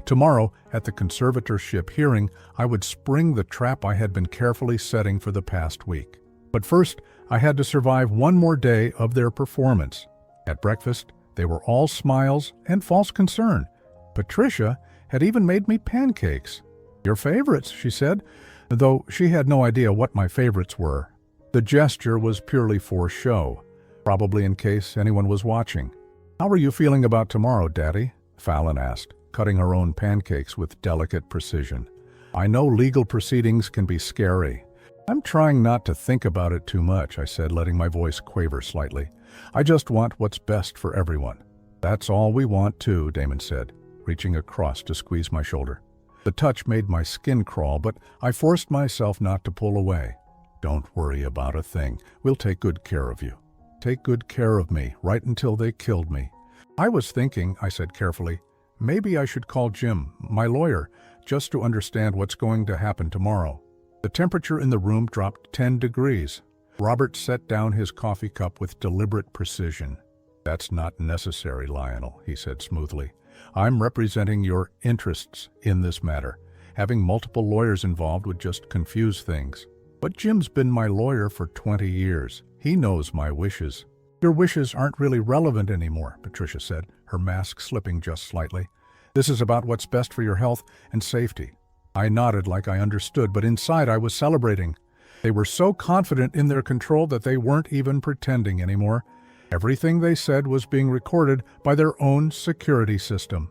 Tomorrow, at the conservatorship hearing, I would spring the trap I had been carefully setting for the past week. But first, I had to survive one more day of their performance. At breakfast, they were all smiles and false concern. Patricia had even made me pancakes. "Your favorites," she said, though she had no idea what my favorites were. The gesture was purely for show, probably in case anyone was watching. "How are you feeling about tomorrow, Daddy?" Fallon asked, cutting her own pancakes with delicate precision. "I know legal proceedings can be scary." "I'm trying not to think about it too much," I said, letting my voice quaver slightly. "I just want what's best for everyone." "That's all we want too," Damon said, reaching across to squeeze my shoulder. The touch made my skin crawl, but I forced myself not to pull away. "Don't worry about a thing. We'll take good care of you." "Take good care of me, right until they killed me." "I was thinking," I said carefully, "maybe I should call Jim, my lawyer, just to understand what's going to happen tomorrow." The temperature in the room dropped 10 degrees. Robert set down his coffee cup with deliberate precision. "That's not necessary, Lionel," he said smoothly. "I'm representing your interests in this matter. Having multiple lawyers involved would just confuse things. But Jim's been my lawyer for 20 years. He knows my wishes." "Your wishes aren't really relevant anymore," Patricia said, her mask slipping just slightly. "This is about what's best for your health and safety." I nodded like I understood, but inside I was celebrating. They were so confident in their control that they weren't even pretending anymore. Everything they said was being recorded by their own security system.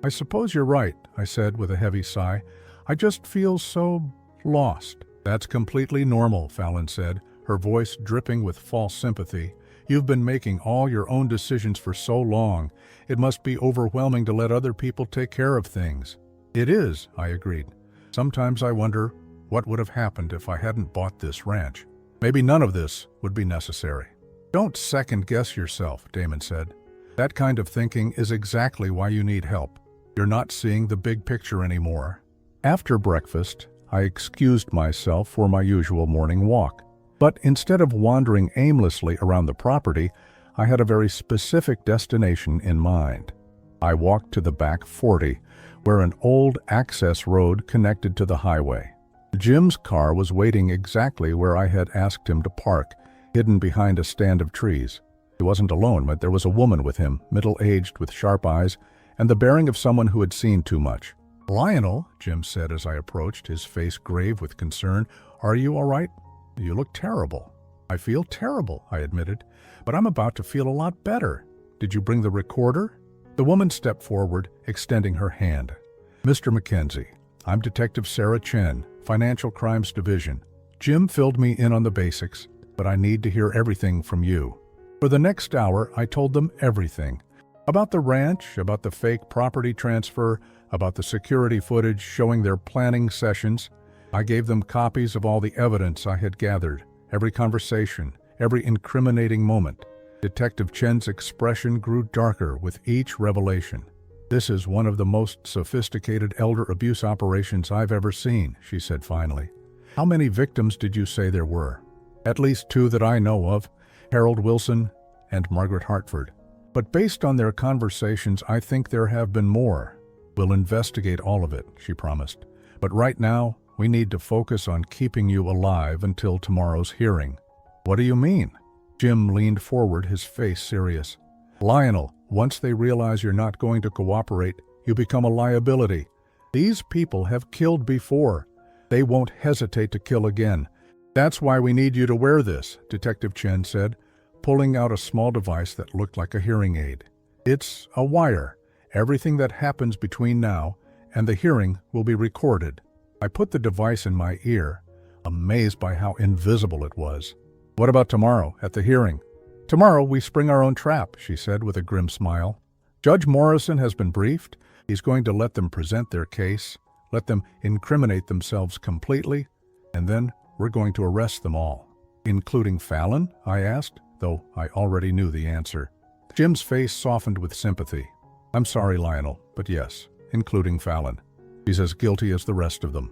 "I suppose you're right," I said with a heavy sigh. "I just feel so lost." "That's completely normal," Fallon said, her voice dripping with false sympathy. "You've been making all your own decisions for so long. It must be overwhelming to let other people take care of things." "It is," I agreed. "Sometimes I wonder what would have happened if I hadn't bought this ranch. Maybe none of this would be necessary." "Don't second-guess yourself," Damon said. "That kind of thinking is exactly why you need help. You're not seeing the big picture anymore." After breakfast, I excused myself for my usual morning walk. But instead of wandering aimlessly around the property, I had a very specific destination in mind. I walked to the back 40, where an old access road connected to the highway. Jim's car was waiting exactly where I had asked him to park, hidden behind a stand of trees. He wasn't alone, but there was a woman with him, middle-aged with sharp eyes, and the bearing of someone who had seen too much. "Lionel," Jim said as I approached, his face grave with concern, "are you all right? You look terrible." "I feel terrible," I admitted, "but I'm about to feel a lot better. Did you bring the recorder?" The woman stepped forward, extending her hand. "Mr. Mackenzie, I'm Detective Sarah Chen, Financial Crimes Division. Jim filled me in on the basics, but I need to hear everything from you." For the next hour, I told them everything. About the ranch, about the fake property transfer, about the security footage showing their planning sessions. I gave them copies of all the evidence I had gathered, every conversation, every incriminating moment. Detective Chen's expression grew darker with each revelation. "This is one of the most sophisticated elder abuse operations I've ever seen," she said finally. "How many victims did you say there were?" "At least 2 that I know of, Harold Wilson and Margaret Hartford. But based on their conversations, I think there have been more. We'll investigate all of it," she promised. "But right now, we need to focus on keeping you alive until tomorrow's hearing." "What do you mean?" Jim leaned forward, his face serious. Lionel, once they realize you're not going to cooperate, you become a liability. These people have killed before. They won't hesitate to kill again. That's why we need you to wear this, Detective Chen said, pulling out a small device that looked like a hearing aid. It's a wire. Everything that happens between now and the hearing will be recorded. I put the device in my ear, amazed by how invisible it was. What about tomorrow, at the hearing? Tomorrow we spring our own trap, she said with a grim smile. Judge Morrison has been briefed. He's going to let them present their case, let them incriminate themselves completely, and then we're going to arrest them all. Including Fallon? I asked, though I already knew the answer. Jim's face softened with sympathy. I'm sorry, Lionel, but yes, including Fallon. She's as guilty as the rest of them.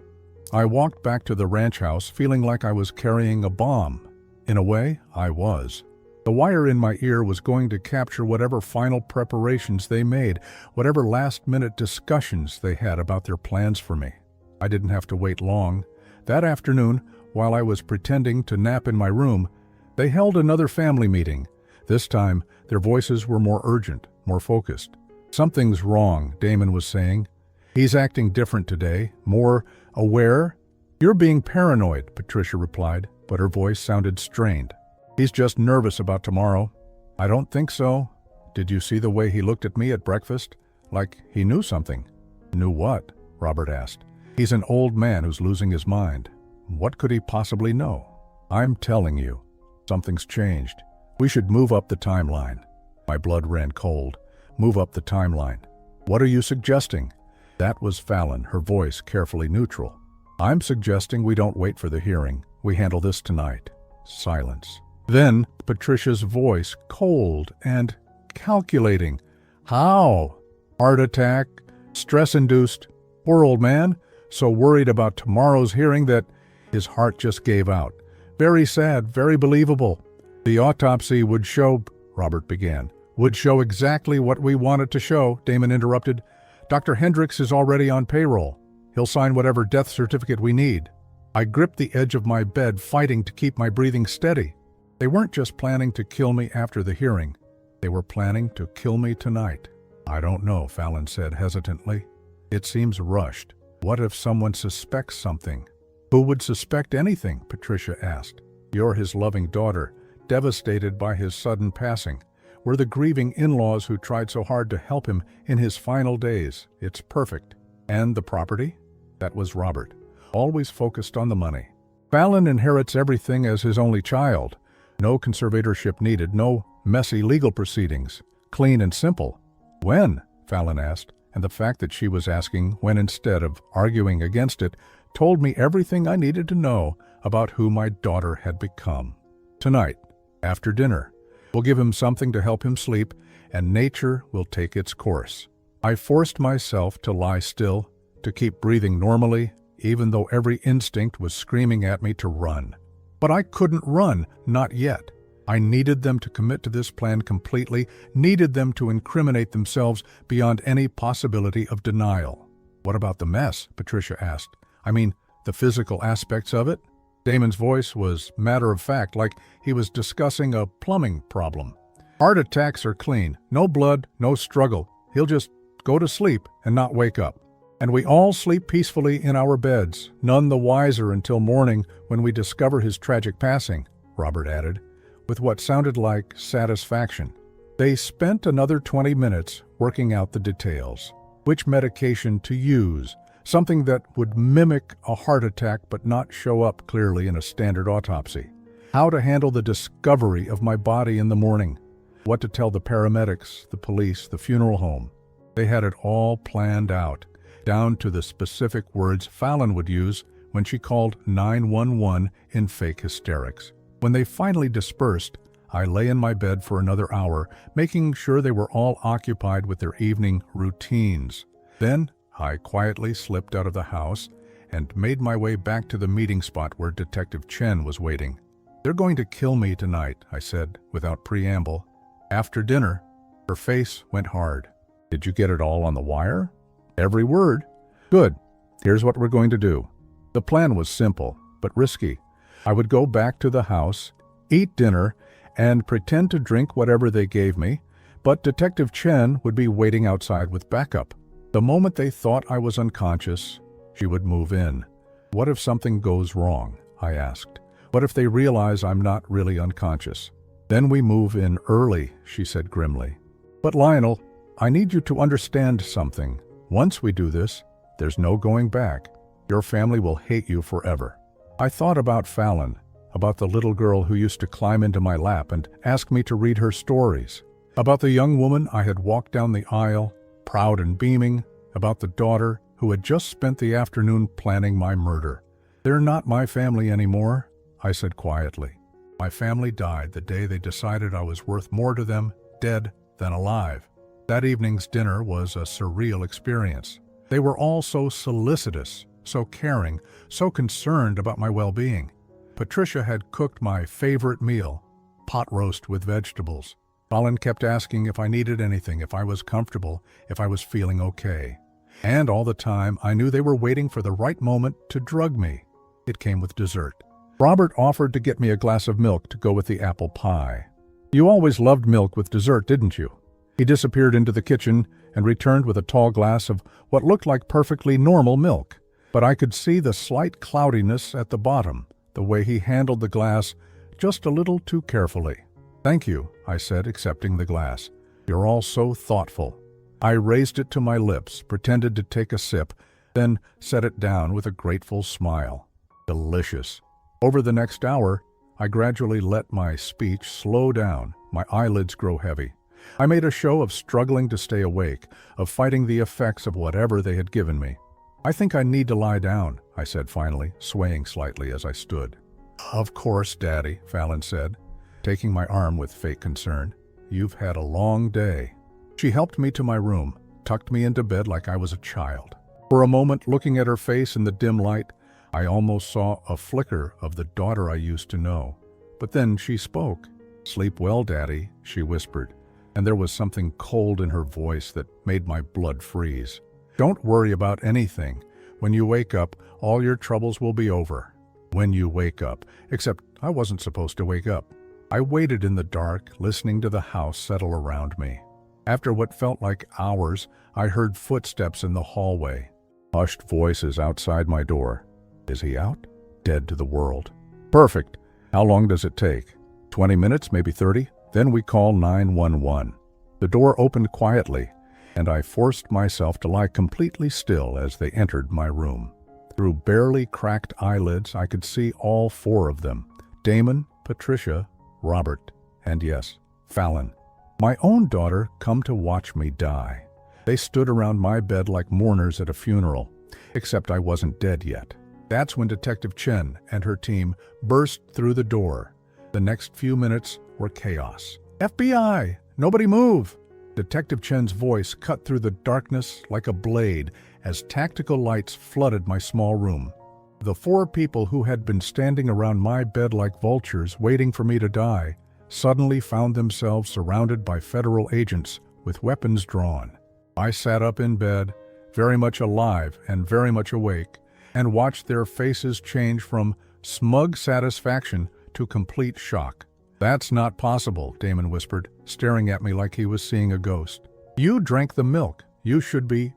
I walked back to the ranch house feeling like I was carrying a bomb. In a way, I was. The wire in my ear was going to capture whatever final preparations they made, whatever last-minute discussions they had about their plans for me. I didn't have to wait long. That afternoon, while I was pretending to nap in my room, they held another family meeting. This time, their voices were more urgent, more focused. Something's wrong, Damon was saying. He's acting different today, more aware. You're being paranoid, Patricia replied, but her voice sounded strained. He's just nervous about tomorrow. I don't think so. Did you see the way he looked at me at breakfast? Like he knew something. Knew what? Robert asked. He's an old man who's losing his mind. What could he possibly know? I'm telling you, something's changed. We should move up the timeline. My blood ran cold. Move up the timeline. What are you suggesting? That was Fallon, her voice carefully neutral. I'm suggesting we don't wait for the hearing. We handle this tonight. Silence. Then Patricia's voice, cold and calculating. How? Heart attack? Stress-induced? Poor old man, so worried about tomorrow's hearing that his heart just gave out. Very sad, very believable. The autopsy would show, Robert began. Would show exactly what we wanted to show, Damon interrupted. Dr. Hendricks is already on payroll. He'll sign whatever death certificate we need. I gripped the edge of my bed, fighting to keep my breathing steady. They weren't just planning to kill me after the hearing. They were planning to kill me tonight. I don't know, Fallon said hesitantly. It seems rushed. What if someone suspects something? Who would suspect anything? Patricia asked. You're his loving daughter, devastated by his sudden passing. We're the grieving in-laws who tried so hard to help him in his final days. It's perfect. And the property? That was Robert, always focused on the money. Fallon inherits everything as his only child. No conservatorship needed, no messy legal proceedings. Clean and simple. When? Fallon asked, and the fact that she was asking when instead of arguing against it told me everything I needed to know about who my daughter had become. Tonight, after dinner, we'll give him something to help him sleep, and nature will take its course. I forced myself to lie still, to keep breathing normally, even though every instinct was screaming at me to run. But I couldn't run, not yet. I needed them to commit to this plan completely, needed them to incriminate themselves beyond any possibility of denial. What about the mess? Patricia asked. I mean, the physical aspects of it? Damon's voice was matter-of-fact, like he was discussing a plumbing problem. Heart attacks are clean. No blood, no struggle. He'll just go to sleep and not wake up. And we all sleep peacefully in our beds, none the wiser until morning when we discover his tragic passing, Robert added, with what sounded like satisfaction. They spent another 20 minutes working out the details. Which medication to use, something that would mimic a heart attack but not show up clearly in a standard autopsy. How to handle the discovery of my body in the morning. What to tell the paramedics, the police, the funeral home. They had it all planned out, down to the specific words Fallon would use when she called 911 in fake hysterics. When they finally dispersed, I lay in my bed for another hour, making sure they were all occupied with their evening routines. Then I quietly slipped out of the house and made my way back to the meeting spot where Detective Chen was waiting. They're going to kill me tonight, I said, without preamble. After dinner, her face went hard. Did you get it all on the wire? Every word. Good. Here's what we're going to do. The plan was simple, but risky. I would go back to the house, eat dinner, and pretend to drink whatever they gave me, But Detective Chen would be waiting outside with backup. The moment they thought I was unconscious, she would move in. What if something goes wrong? I asked. What if they realize I'm not really unconscious? Then we move in early, she said grimly. But Lionel, I need you to understand something. Once we do this, there's no going back. Your family will hate you forever. I thought about Fallon, about the little girl who used to climb into my lap and ask me to read her stories, about the young woman I had walked down the aisle, proud and beaming, about the daughter who had just spent the afternoon planning my murder. They're not my family anymore, I said quietly. My family died the day they decided I was worth more to them, dead, than alive. That evening's dinner was a surreal experience. They were all so solicitous, so caring, so concerned about my well-being. Patricia had cooked my favorite meal, pot roast with vegetables. Fallon kept asking if I needed anything, if I was comfortable, if I was feeling okay. And all the time, I knew they were waiting for the right moment to drug me. It came with dessert. Robert offered to get me a glass of milk to go with the apple pie. You always loved milk with dessert, didn't you? He disappeared into the kitchen and returned with a tall glass of what looked like perfectly normal milk. But I could see the slight cloudiness at the bottom, the way he handled the glass just a little too carefully. Thank you, I said, accepting the glass. You're all so thoughtful. I raised it to my lips, pretended to take a sip, then set it down with a grateful smile. Delicious. Over the next hour, I gradually let my speech slow down, my eyelids grow heavy. I made a show of struggling to stay awake, of fighting the effects of whatever they had given me. I think I need to lie down, I said finally, swaying slightly as I stood. Of course, Daddy, Fallon said, taking my arm with fake concern. You've had a long day. She helped me to my room, tucked me into bed like I was a child. For a moment, looking at her face in the dim light, I almost saw a flicker of the daughter I used to know. But then she spoke. Sleep well, Daddy, she whispered, and there was something cold in her voice that made my blood freeze. Don't worry about anything. When you wake up, all your troubles will be over. When you wake up, except I wasn't supposed to wake up. I waited in the dark, listening to the house settle around me. After what felt like hours, I heard footsteps in the hallway. Hushed voices outside my door. Is he out? Dead to the world. Perfect. How long does it take? 20 minutes, maybe 30? Then we call 911. The door opened quietly, and I forced myself to lie completely still as they entered my room. Through barely cracked eyelids, I could see all four of them. Damon, Patricia, Robert, and yes, Fallon. My own daughter come to watch me die. They stood around my bed like mourners at a funeral, except I wasn't dead yet. That's when Detective Chen and her team burst through the door. The next few minutes were chaos. FBI! Nobody move! Detective Chen's voice cut through the darkness like a blade as tactical lights flooded my small room. The four people who had been standing around my bed like vultures waiting for me to die suddenly found themselves surrounded by federal agents with weapons drawn. I sat up in bed, very much alive and very much awake, and watched their faces change from smug satisfaction to complete shock. That's not possible, Damon whispered, staring at me like he was seeing a ghost. You drank the milk. You should be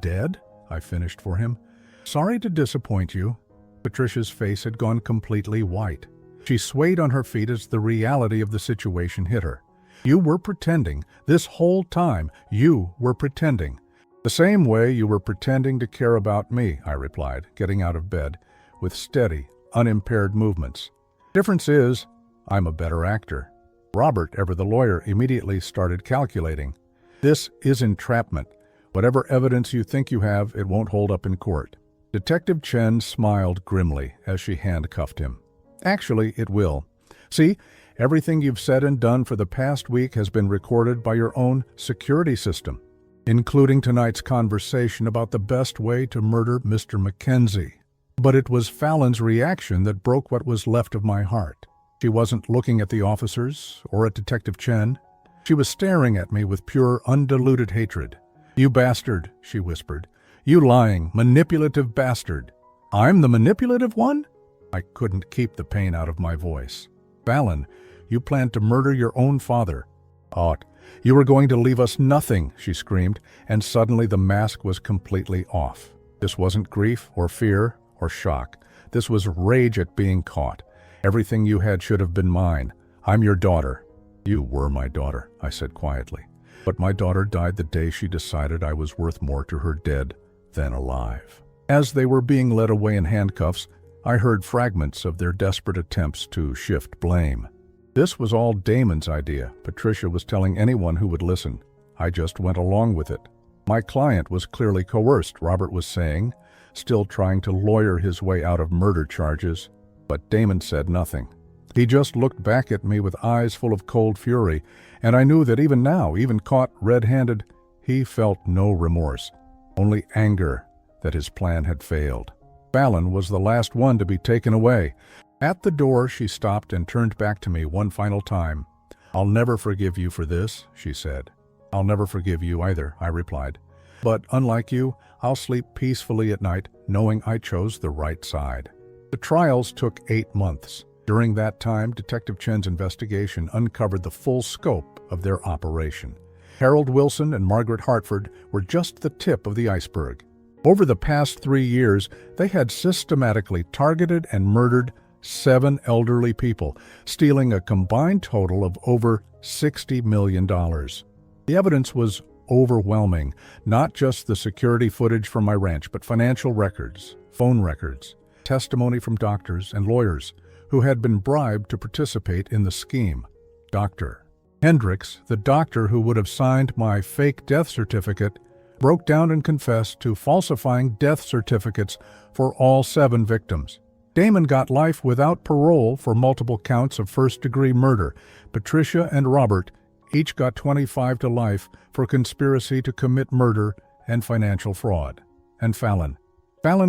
dead, I finished for him. Sorry to disappoint you. Patricia's face had gone completely white. She swayed on her feet as the reality of the situation hit her. You were pretending. This whole time, you were pretending. The same way you were pretending to care about me, I replied, getting out of bed, with steady, unimpaired movements. Difference is, I'm a better actor. Robert, ever the lawyer, immediately started calculating. This is entrapment. Whatever evidence you think you have, it won't hold up in court. Detective Chen smiled grimly as she handcuffed him. Actually, it will. See, everything you've said and done for the past week has been recorded by your own security system, including tonight's conversation about the best way to murder Mr. Mackenzie. But it was Fallon's reaction that broke what was left of my heart. She wasn't looking at the officers or at Detective Chen. She was staring at me with pure, undiluted hatred. You bastard, she whispered. You lying, manipulative bastard. I'm the manipulative one? I couldn't keep the pain out of my voice. Fallon, you planned to murder your own father. Ought, You were going to leave us nothing, she screamed, and suddenly the mask was completely off. This wasn't grief or fear or shock. This was rage at being caught. Everything you had should have been mine. I'm your daughter. You were my daughter, I said quietly. But my daughter died the day she decided I was worth more to her dead than alive. As they were being led away in handcuffs, I heard fragments of their desperate attempts to shift blame. This was all Damon's idea, Patricia was telling anyone who would listen. I just went along with it. My client was clearly coerced, Robert was saying, still trying to lawyer his way out of murder charges. But Damon said nothing. He just looked back at me with eyes full of cold fury, and I knew that even now, even caught red-handed, he felt no remorse, only anger that his plan had failed. Fallon was the last one to be taken away. At the door, she stopped and turned back to me one final time. "I'll never forgive you for this," she said. "I'll never forgive you either," I replied. "But unlike you, I'll sleep peacefully at night, knowing I chose the right side." The trials took 8 months. During that time, Detective Chen's investigation uncovered the full scope of their operation. Harold Wilson and Margaret Hartford were just the tip of the iceberg. Over the past 3 years, they had systematically targeted and murdered 7 elderly people, stealing a combined total of over $60 million. The evidence was overwhelming, not just the security footage from my ranch, but financial records, phone records, testimony from doctors and lawyers who had been bribed to participate in the scheme. Dr. Hendricks, the doctor who would have signed my fake death certificate, broke down and confessed to falsifying death certificates for all 7 victims. Damon got life without parole for multiple counts of first-degree murder. Patricia and Robert each got 25 to life for conspiracy to commit murder and financial fraud. And Fallon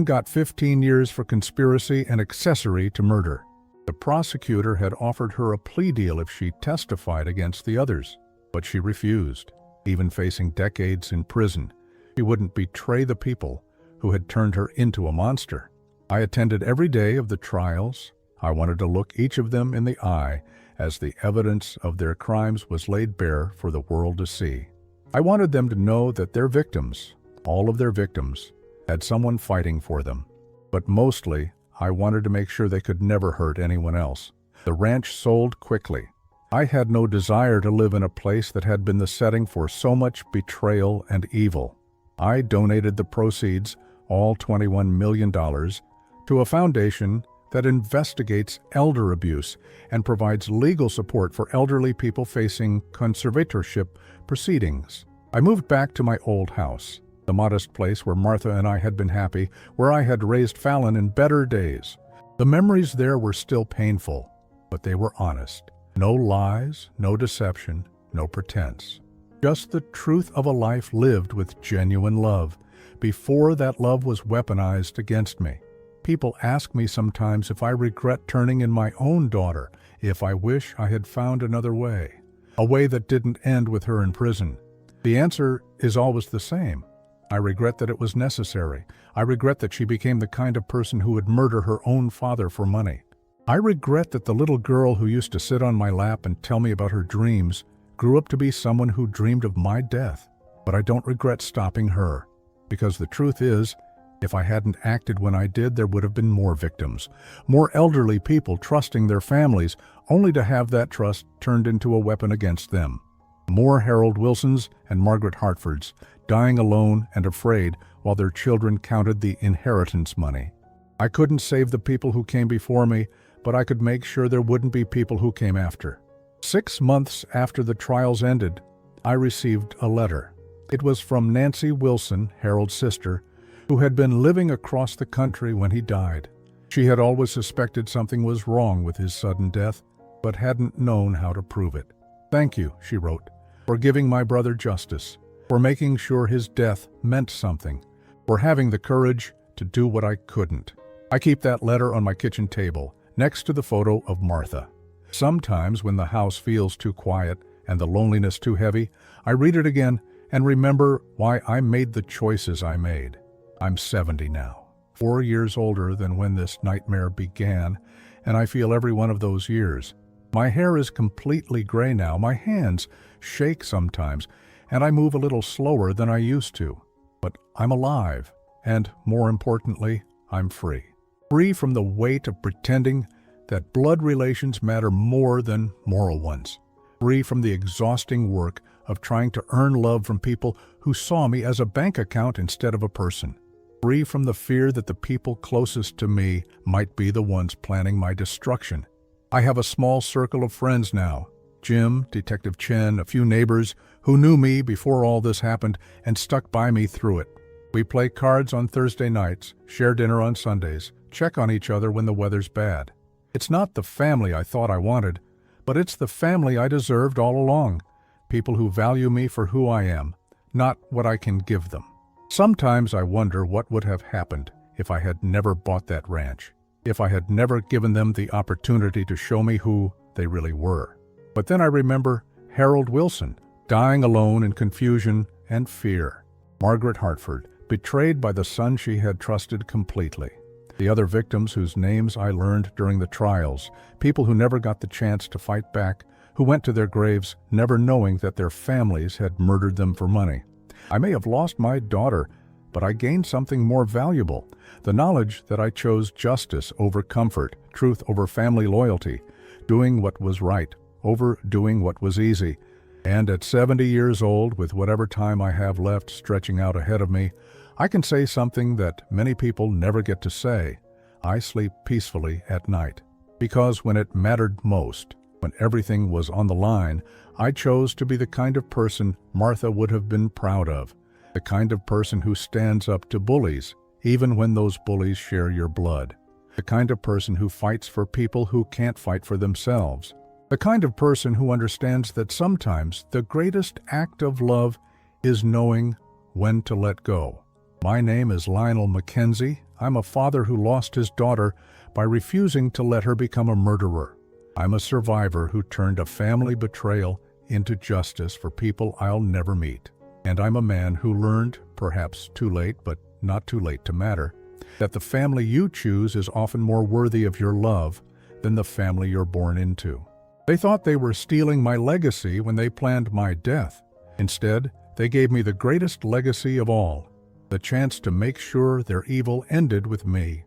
got 15 years for conspiracy and accessory to murder. The prosecutor had offered her a plea deal if she testified against the others, but she refused. Even facing decades in prison, she wouldn't betray the people who had turned her into a monster. I attended every day of the trials. I wanted to look each of them in the eye as the evidence of their crimes was laid bare for the world to see. I wanted them to know that their victims, all of their victims, had someone fighting for them. But mostly, I wanted to make sure they could never hurt anyone else. The ranch sold quickly. I had no desire to live in a place that had been the setting for so much betrayal and evil. I donated the proceeds, all $21 million, to a foundation that investigates elder abuse and provides legal support for elderly people facing conservatorship proceedings. I moved back to my old house, the modest place where Martha and I had been happy, where I had raised Fallon in better days. The memories there were still painful, but they were honest. No lies, no deception, no pretense. Just the truth of a life lived with genuine love, before that love was weaponized against me. People ask me sometimes if I regret turning in my own daughter, if I wish I had found another way, a way that didn't end with her in prison. The answer is always the same. I regret that it was necessary. I regret that she became the kind of person who would murder her own father for money. I regret that the little girl who used to sit on my lap and tell me about her dreams grew up to be someone who dreamed of my death. But I don't regret stopping her, because the truth is, if I hadn't acted when I did, there would have been more victims, more elderly people trusting their families, only to have that trust turned into a weapon against them. More Harold Wilsons and Margaret Hartfords, dying alone and afraid while their children counted the inheritance money. I couldn't save the people who came before me, but I could make sure there wouldn't be people who came after. 6 months after the trials ended, I received a letter. It was from Nancy Wilson, Harold's sister, who had been living across the country when he died. She had always suspected something was wrong with his sudden death, but hadn't known how to prove it. "Thank you," she wrote, "for giving my brother justice, for making sure his death meant something, for having the courage to do what I couldn't." I keep that letter on my kitchen table, next to the photo of Martha. Sometimes when the house feels too quiet and the loneliness too heavy, I read it again and remember why I made the choices I made. I'm 70 now, 4 years older than when this nightmare began, and I feel every one of those years. My hair is completely gray now, my hands shake sometimes, and I move a little slower than I used to. But I'm alive, and more importantly, I'm free. Free from the weight of pretending that blood relations matter more than moral ones. Free from the exhausting work of trying to earn love from people who saw me as a bank account instead of a person. Free from the fear that the people closest to me might be the ones planning my destruction. I have a small circle of friends now. Jim, Detective Chen, a few neighbors who knew me before all this happened and stuck by me through it. We play cards on Thursday nights, share dinner on Sundays, check on each other when the weather's bad. It's not the family I thought I wanted, but it's the family I deserved all along. People who value me for who I am, not what I can give them. Sometimes I wonder what would have happened if I had never bought that ranch, if I had never given them the opportunity to show me who they really were. But then I remember Harold Wilson, dying alone in confusion and fear. Margaret Hartford, betrayed by the son she had trusted completely. The other victims whose names I learned during the trials, people who never got the chance to fight back, who went to their graves never knowing that their families had murdered them for money. I may have lost my daughter, but I gained something more valuable, the knowledge that I chose justice over comfort, truth over family loyalty, doing what was right over doing what was easy. And at 70 years old, with whatever time I have left stretching out ahead of me, I can say something that many people never get to say. I sleep peacefully at night. Because when it mattered most, when everything was on the line, I chose to be the kind of person Martha would have been proud of. The kind of person who stands up to bullies, even when those bullies share your blood. The kind of person who fights for people who can't fight for themselves. The kind of person who understands that sometimes the greatest act of love is knowing when to let go. My name is Lionel Mackenzie. I'm a father who lost his daughter by refusing to let her become a murderer. I'm a survivor who turned a family betrayal into justice for people I'll never meet. And I'm a man who learned, perhaps too late, but not too late to matter, that the family you choose is often more worthy of your love than the family you're born into. They thought they were stealing my legacy when they planned my death. Instead, they gave me the greatest legacy of all, the chance to make sure their evil ended with me.